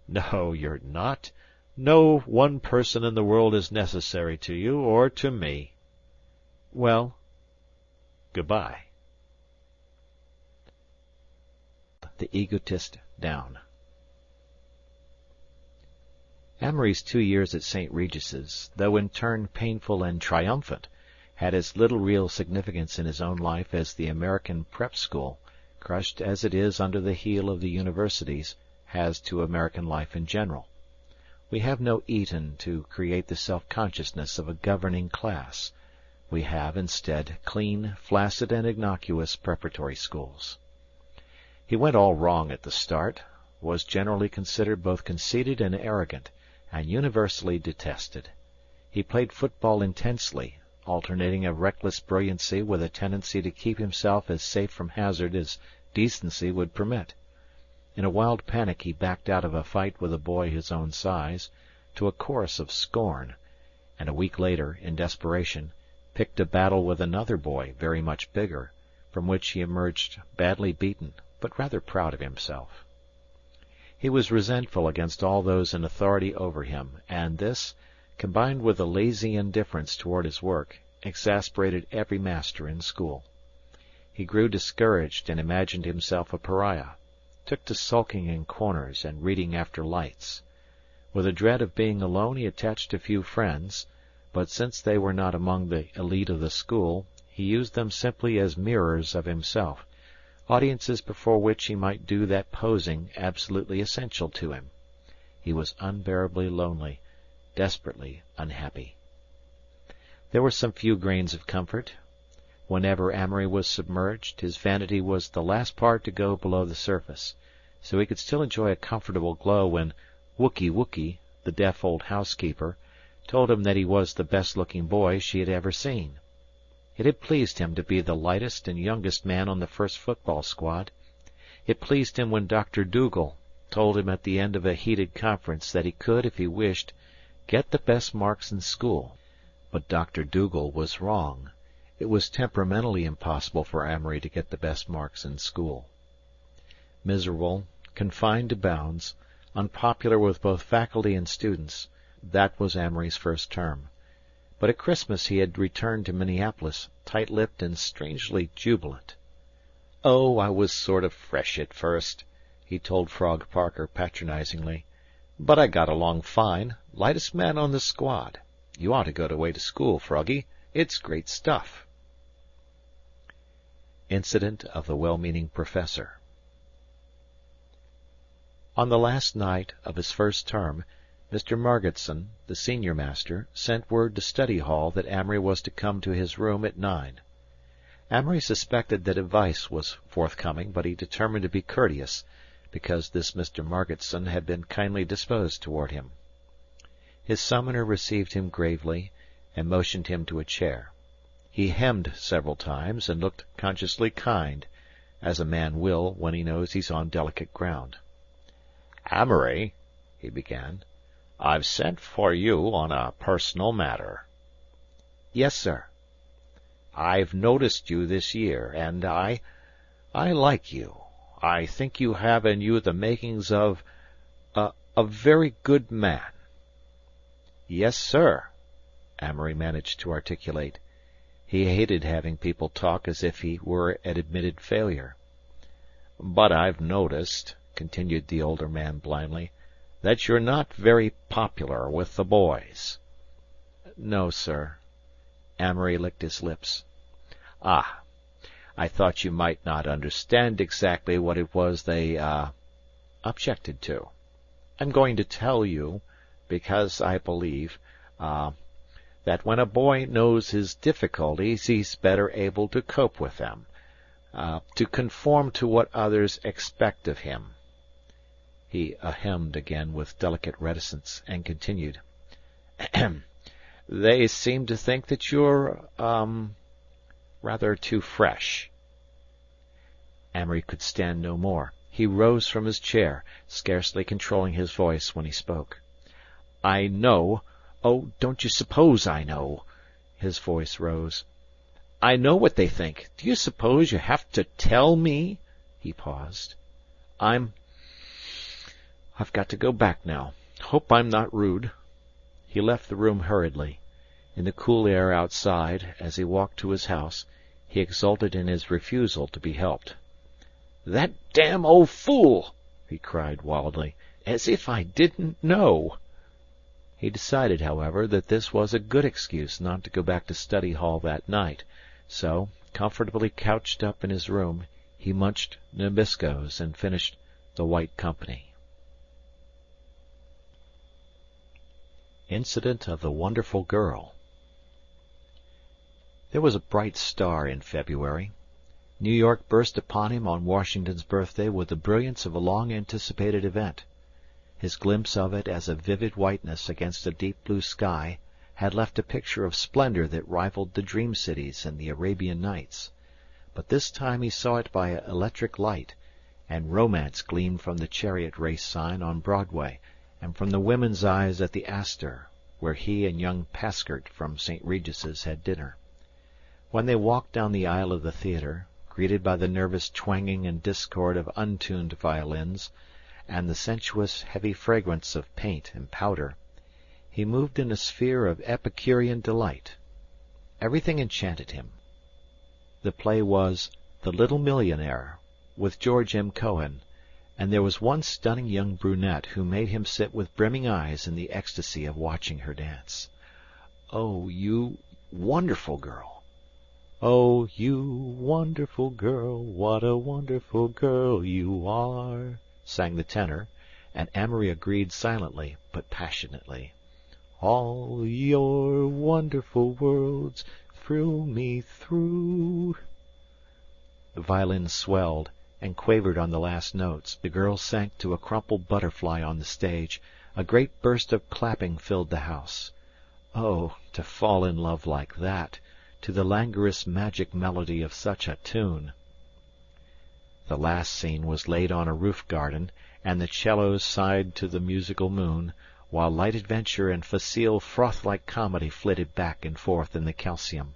"No, you're not. No one person in the world is necessary to you or to me." "Well, good-bye." The Egotist down. Amory's 2 years at St. Regis's, though in turn painful and triumphant, had as little real significance in his own life as the American prep school, crushed as it is under the heel of the universities, has to American life in general. We have no Eton to create the self-consciousness of a governing class. We have, instead, clean, flaccid, and innocuous preparatory schools. He went all wrong at the start, was generally considered both conceited and arrogant, and universally detested. He played football intensely, alternating a reckless brilliancy with a tendency to keep himself as safe from hazard as decency would permit. In a wild panic he backed out of a fight with a boy his own size, to a chorus of scorn, and a week later, in desperation, picked a battle with another boy very much bigger, from which he emerged badly beaten, but rather proud of himself. He was resentful against all those in authority over him, and this, combined with a lazy indifference toward his work, exasperated every master in school. He grew discouraged and imagined himself a pariah, took to sulking in corners and reading after lights. With a dread of being alone he attached a few friends, but since they were not among the elite of the school, he used them simply as mirrors of himself, audiences before which he might do that posing absolutely essential to him. He was unbearably lonely, desperately unhappy. There were some few grains of comfort. Whenever Amory was submerged, his vanity was the last part to go below the surface, so he could still enjoy a comfortable glow when Wookey, the deaf old housekeeper, told him that he was the best-looking boy she had ever seen. It had pleased him to be the lightest and youngest man on the first football squad. It pleased him when Dr. Dougal told him at the end of a heated conference that he could, if he wished, get the best marks in school. But Dr. Dougal was wrong. It was temperamentally impossible for Amory to get the best marks in school. Miserable, confined to bounds, unpopular with both faculty and students, that was Amory's first term. But at Christmas he had returned to Minneapolis, tight-lipped and strangely jubilant. "Oh, I was sort of fresh at first," he told Frog Parker patronizingly. "But I got along fine, lightest man on the squad. You ought to go away to school, Froggy. It's great stuff." Incident of the Well-Meaning Professor. On the last night of his first term, Mr. Margetson, the senior master, sent word to Study Hall that Amory was to come to his room at 9. Amory suspected that advice was forthcoming, but he determined to be courteous, because this Mr. Margetson had been kindly disposed toward him. His summoner received him gravely, and motioned him to a chair. He hemmed several times, and looked consciously kind, as a man will when he knows he's on delicate ground. "Amory," he began, "I've sent for you on a personal matter." "Yes, sir." "I've noticed you this year, and I like you. I think you have in you the makings of a very good man." "Yes, sir," Amory managed to articulate. He hated having people talk as if he were an admitted failure. "But I've noticed," continued the older man blindly, "that you're not very popular with the boys." "No, sir." Amory licked his lips. "Ah, I thought you might not understand exactly what it was they objected to. I'm going to tell you, because I believe that when a boy knows his difficulties he's better able to cope with them, to conform to what others expect of him." He hemmed again with delicate reticence, and continued. "They seem to think that you're rather too fresh." Amory could stand no more. He rose from his chair, scarcely controlling his voice when he spoke. "I know. Oh, don't you suppose I know?" His voice rose. "I know what they think. Do you suppose you have to tell me?" He paused. "I've got to go back now. Hope I'm not rude." He left the room hurriedly. In the cool air outside, as he walked to his house, he exulted in his refusal to be helped. "That damn old fool!" he cried wildly. "As if I didn't know!" He decided, however, that this was a good excuse not to go back to Study Hall that night, so, comfortably couched up in his room, he munched Nabiscos and finished The White Company. Incident of the Wonderful Girl. There was a bright star in February. New York burst upon him on Washington's birthday with the brilliance of a long-anticipated event. His glimpse of it as a vivid whiteness against a deep blue sky had left a picture of splendor that rivaled the dream cities in the Arabian Nights. But this time he saw it by electric light, and romance gleamed from the chariot race sign on Broadway, and from the women's eyes at the Astor, where he and young Paskert from St. Regis's had dinner. When they walked down the aisle of the theatre, greeted by the nervous twanging and discord of untuned violins, and the sensuous, heavy fragrance of paint and powder, he moved in a sphere of Epicurean delight. Everything enchanted him. The play was The Little Millionaire, with George M. Cohan, and there was one stunning young brunette who made him sit with brimming eyes in the ecstasy of watching her dance. "Oh, you wonderful girl! Oh, you wonderful girl, what a wonderful girl you are!" sang the tenor, and Amory agreed silently but passionately. "All your wonderful worlds thrill me through." The violin swelled and quavered on the last notes, the girl sank to a crumpled butterfly on the stage, a great burst of clapping filled the house. Oh, to fall in love like that, to the languorous magic melody of such a tune! The last scene was laid on a roof garden, and the cellos sighed to the musical moon, while light adventure and facile froth-like comedy flitted back and forth in the calcium.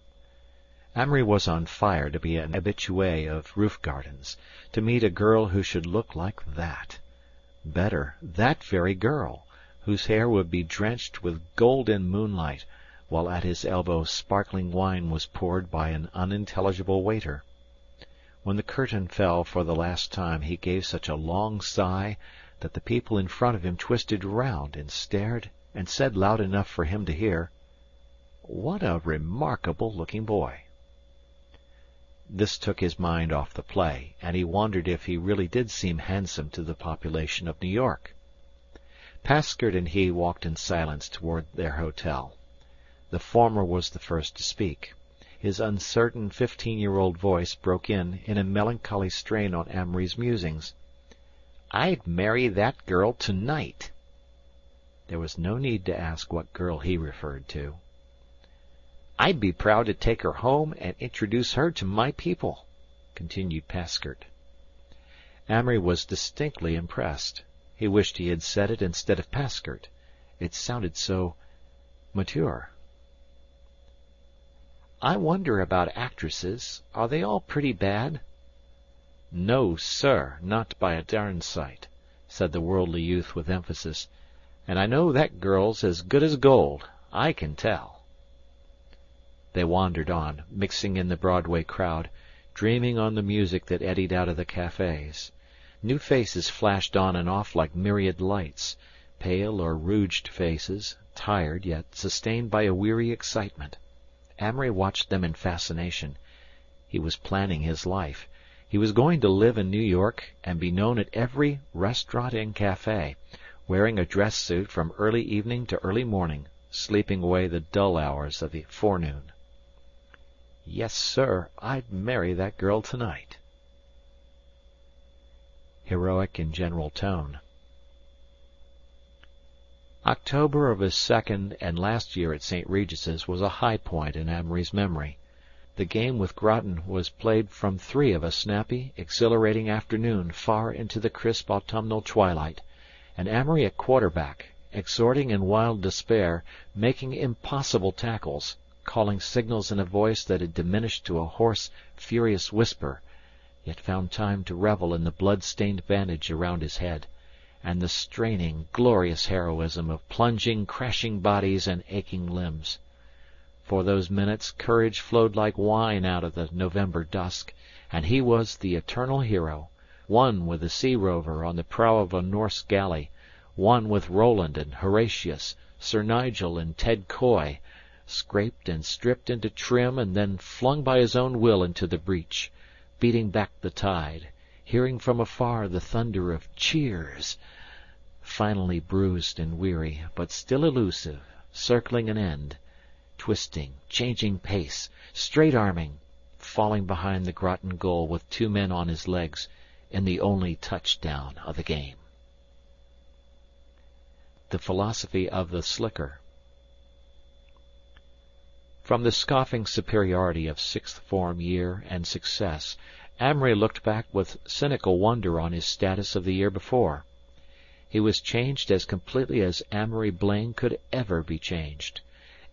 Amory was on fire to be an habitué of roof gardens, to meet a girl who should look like that. Better, that very girl, whose hair would be drenched with golden moonlight, while at his elbow sparkling wine was poured by an unintelligible waiter. When the curtain fell for the last time he gave such a long sigh that the people in front of him twisted round and stared and said loud enough for him to hear, "What a remarkable-looking boy!" This took his mind off the play, and he wondered if he really did seem handsome to the population of New York. Paskert and he walked in silence toward their hotel. The former was the first to speak. His uncertain 15-year-old voice broke in a melancholy strain on Amory's musings. "I'd marry that girl tonight." There was no need to ask what girl he referred to. "I'd be proud to take her home and introduce her to my people," continued Paskert. Amory was distinctly impressed. He wished he had said it instead of Paskert. It sounded so mature. "I wonder about actresses. Are they all pretty bad?" "No, sir, not by a darn sight," said the worldly youth with emphasis. "And I know that girl's as good as gold. I can tell." They wandered on, mixing in the Broadway crowd, dreaming on the music that eddied out of the cafes. New faces flashed on and off like myriad lights, pale or rouged faces, tired yet sustained by a weary excitement. Amory watched them in fascination. He was planning his life. He was going to live in New York and be known at every restaurant and cafe, wearing a dress suit from early evening to early morning, sleeping away the dull hours of the forenoon. "Yes, sir, I'd marry that girl tonight." Heroic in general tone. October of his second and last year at St. Regis's was a high point in Amory's memory. The game with Groton was played from 3 of a snappy, exhilarating afternoon far into the crisp autumnal twilight, and Amory at quarterback, exhorting in wild despair, making impossible tackles, calling signals in a voice that had diminished to a hoarse, furious whisper, yet found time to revel in the blood-stained bandage around his head, and the straining, glorious heroism of plunging, crashing bodies and aching limbs. For those minutes courage flowed like wine out of the November dusk, and he was the eternal hero, one with the sea rover on the prow of a Norse galley, one with Roland and Horatius, Sir Nigel and Ted Coy, scraped and stripped into trim and then flung by his own will into the breach, beating back the tide, hearing from afar the thunder of cheers, finally bruised and weary, but still elusive, circling an end, twisting, changing pace, straight-arming, falling behind the Groton goal with 2 men on his legs in the only touchdown of the game. The philosophy of the slicker. From the scoffing superiority of sixth form year and success, Amory looked back with cynical wonder on his status of the year before. He was changed as completely as Amory Blaine could ever be changed.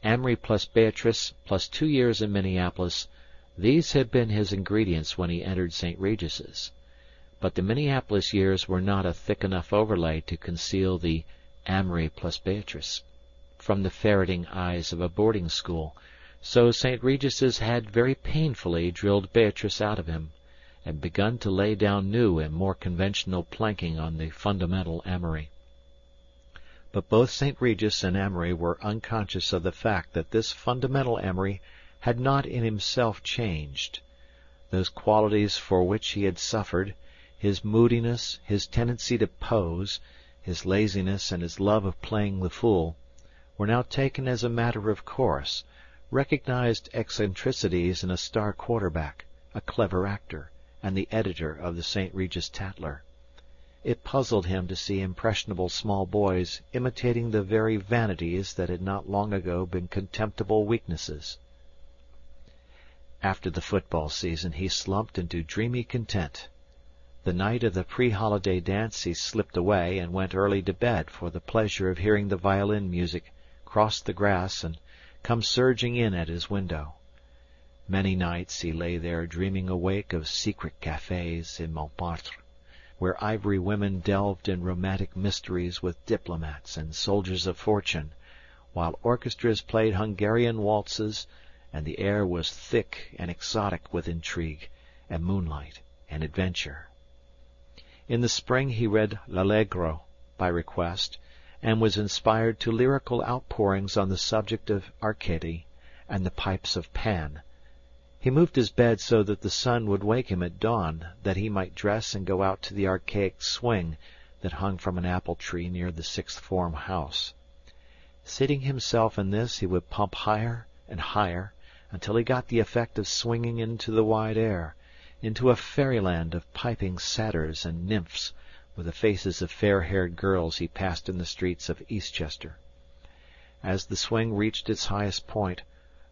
Amory plus Beatrice plus 2 years in Minneapolis, these had been his ingredients when he entered St. Regis's. But the Minneapolis years were not a thick enough overlay to conceal the Amory plus Beatrice from the ferreting eyes of a boarding school, so St. Regis's had very painfully drilled Beatrice out of him, and begun to lay down new and more conventional planking on the fundamental Amory. But both St. Regis and Amory were unconscious of the fact that this fundamental Amory had not in himself changed. Those qualities for which he had suffered, his moodiness, his tendency to pose, his laziness and his love of playing the fool, were now taken as a matter of course, recognized eccentricities in a star quarterback, a clever actor, and the editor of the St. Regis Tatler. It puzzled him to see impressionable small boys imitating the very vanities that had not long ago been contemptible weaknesses. After the football season he slumped into dreamy content. The night of the pre-holiday dance he slipped away and went early to bed for the pleasure of hearing the violin music cross the grass and come surging in at his window. Many nights he lay there dreaming awake of secret cafés in Montmartre, where ivory women delved in romantic mysteries with diplomats and soldiers of fortune, while orchestras played Hungarian waltzes, and the air was thick and exotic with intrigue, and moonlight, and adventure. In the spring he read L'Allegro, by request, and was inspired to lyrical outpourings on the subject of Arcady and the pipes of Pan. He moved his bed so that the sun would wake him at dawn, that he might dress and go out to the archaic swing that hung from an apple tree near the sixth form house. Seating himself in this, he would pump higher and higher until he got the effect of swinging into the wide air, into a fairyland of piping satyrs and nymphs, with the faces of fair-haired girls he passed in the streets of Eastchester. As the swing reached its highest point,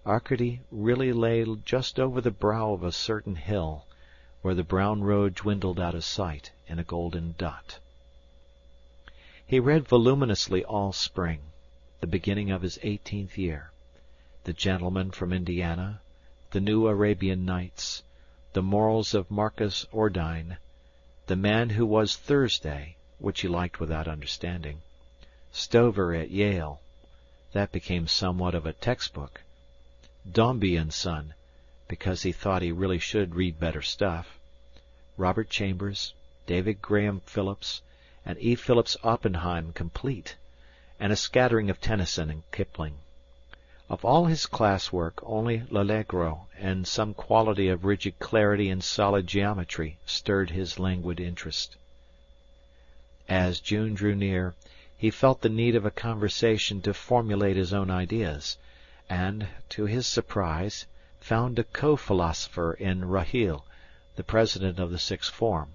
Arcady really lay just over the brow of a certain hill, where the brown road dwindled out of sight in a golden dot. He read voluminously all spring, the beginning of his 18th year, The Gentleman from Indiana, The New Arabian Nights, The Morals of Marcus Ordine, The Man Who Was Thursday, which he liked without understanding, Stover at Yale, that became somewhat of a textbook, Dombey and Son, because he thought he really should read better stuff, Robert Chambers, David Graham Phillips, and E. Phillips Oppenheim complete, and a scattering of Tennyson and Kipling. Of all his class work, only L'Allegro and some quality of rigid clarity in solid geometry stirred his languid interest. As June drew near, he felt the need of a conversation to formulate his own ideas, and, to his surprise, found a co-philosopher in Rahil, the president of the sixth form.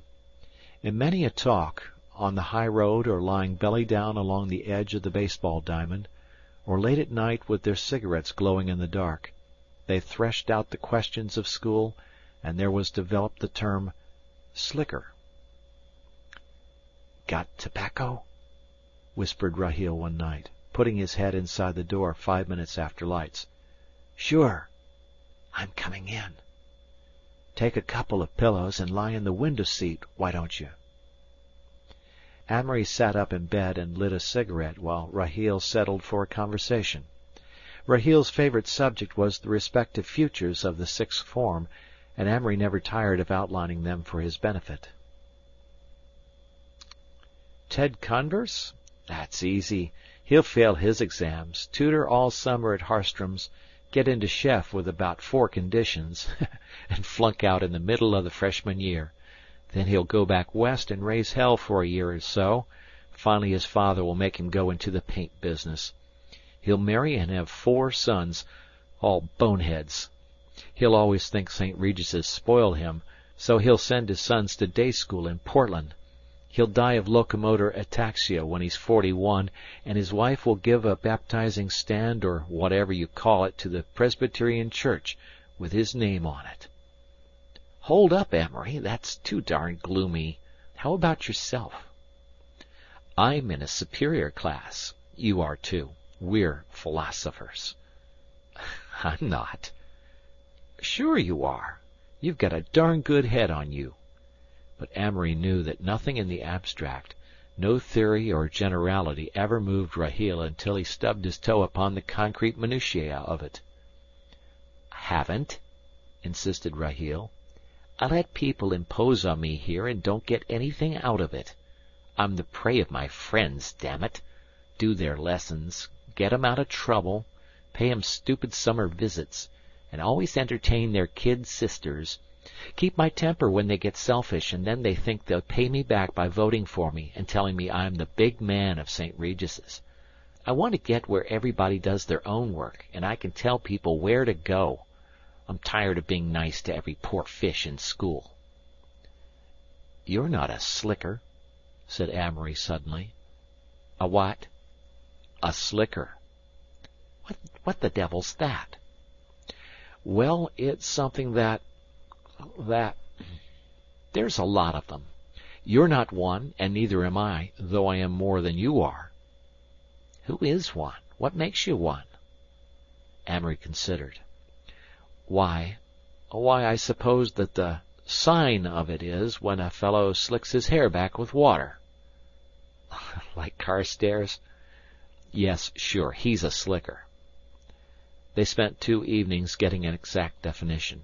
In many a talk, on the high road or lying belly down along the edge of the baseball diamond, or late at night with their cigarettes glowing in the dark, they threshed out the questions of school, and there was developed the term slicker. "Got tobacco?" whispered Rahil one night, putting his head inside the door 5 minutes after lights. "Sure. I'm coming in." "Take a couple of pillows and lie in the window seat, why don't you?" Amory sat up in bed and lit a cigarette while Rahil settled for a conversation. Rahil's favourite subject was the respective futures of the sixth form, and Amory never tired of outlining them for his benefit. "Ted Converse? That's easy. He'll fail his exams, tutor all summer at Harstrom's, get into chef with about 4 conditions, and flunk out in the middle of the freshman year. Then he'll go back west and raise hell for a year or so. Finally his father will make him go into the paint business. He'll marry and have 4 sons, all boneheads. He'll always think St. Regis has spoiled him, so he'll send his sons to day school in Portland. He'll die of locomotor ataxia when he's 41, and his wife will give a baptizing stand or whatever you call it to the Presbyterian Church, with his name on it." "Hold up, Amory, that's too darn gloomy. How about yourself?" "I'm in a superior class. You are too. We're philosophers." "I'm not." "Sure you are. You've got a darn good head on you." But Amory knew that nothing in the abstract, no theory or generality ever moved Rahil until he stubbed his toe upon the concrete minutiae of it. "Haven't?" insisted Rahil. I let people impose on me here and don't get anything out of it. I'm the prey of my friends, damn it. Do their lessons, get 'em out of trouble, pay 'em stupid summer visits, and always entertain their kid sisters. Keep my temper when they get selfish, and then they think they'll pay me back by voting for me and telling me I'm the big man of St. Regis's. I want to get where everybody does their own work, and I can tell people where to go. I'm tired of being nice to every poor fish in school." "You're not a slicker," said Amory suddenly. "A what?" "A slicker." What the devil's that?" "Well, it's something that... There's a lot of them. You're not one, and neither am I, though I am more than you are." "Who is one? What makes you one?" Amory considered. Why, I suppose that the sign of it is when a fellow slicks his hair back with water." "Like Carstairs?" "Yes, sure, he's a slicker." They spent 2 evenings getting an exact definition.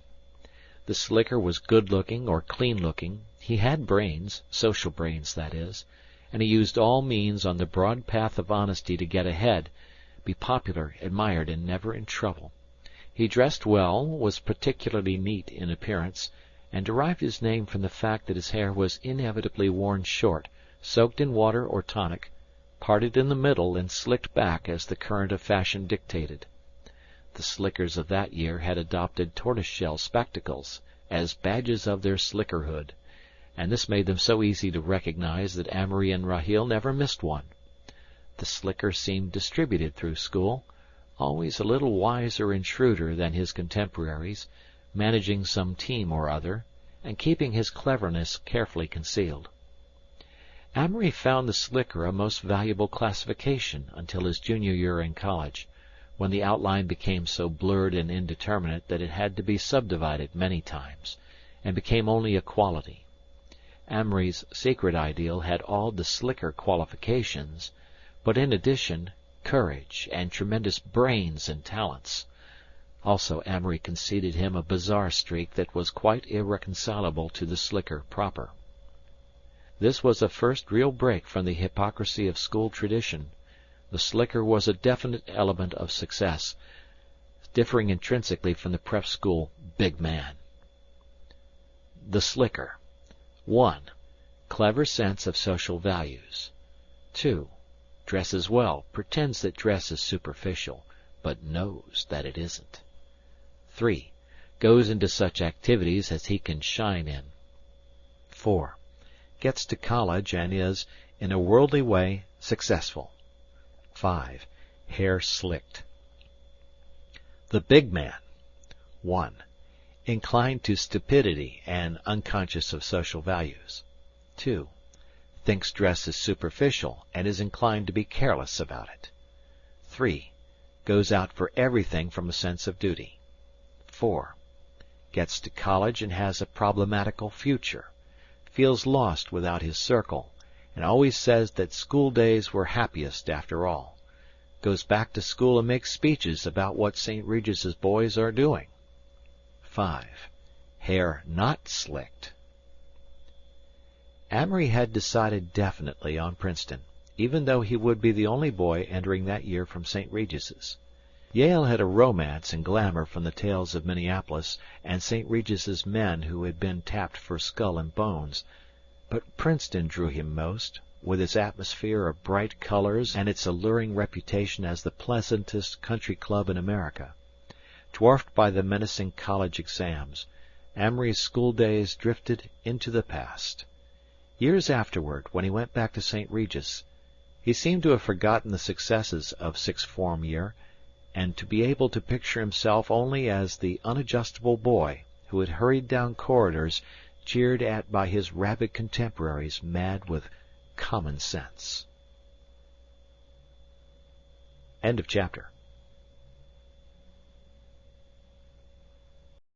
The slicker was good-looking or clean-looking. He had brains, social brains, that is, and he used all means on the broad path of honesty to get ahead, be popular, admired, and never in trouble. He dressed well, was particularly neat in appearance, and derived his name from the fact that his hair was inevitably worn short, soaked in water or tonic, parted in the middle and slicked back as the current of fashion dictated. The slickers of that year had adopted tortoise-shell spectacles as badges of their slickerhood, and this made them so easy to recognize that Amory and Rahil never missed one. The slicker seemed distributed through school, always a little wiser and shrewder than his contemporaries, managing some team or other, and keeping his cleverness carefully concealed. Amory found the slicker a most valuable classification until his junior year in college, when the outline became so blurred and indeterminate that it had to be subdivided many times, and became only a quality. Amory's secret ideal had all the slicker qualifications, but in addition, courage and tremendous brains and talents. Also, Amory conceded him a bizarre streak that was quite irreconcilable to the slicker proper. This was a first real break from the hypocrisy of school tradition. The slicker was a definite element of success, differing intrinsically from the prep school big man. The slicker. 1. Clever sense of social values. 2. Dresses well, pretends that dress is superficial, but knows that it isn't. 3. Goes into such activities as he can shine in. 4. Gets to college and is, in a worldly way, successful. 5. Hair slicked. The big man. 1. Inclined to stupidity and unconscious of social values. 2. Thinks dress is superficial and is inclined to be careless about it. 3. Goes out for everything from a sense of duty. 4. Gets to college and has a problematical future. Feels lost without his circle, and always says that school days were happiest after all. Goes back to school and makes speeches about what St. Regis's boys are doing. 5. Hair not slicked. Amory had decided definitely on Princeton, even though he would be the only boy entering that year from St. Regis's. Yale had a romance and glamour from the tales of Minneapolis and St. Regis's men who had been tapped for skull and bones, but Princeton drew him most, with its atmosphere of bright colors and its alluring reputation as the pleasantest country club in America. Dwarfed by the menacing college exams, Amory's school days drifted into the past. Years afterward, when he went back to St. Regis, he seemed to have forgotten the successes of sixth form year, and to be able to picture himself only as the unadjustable boy who had hurried down corridors jeered at by his rabid contemporaries mad with common sense. End of chapter.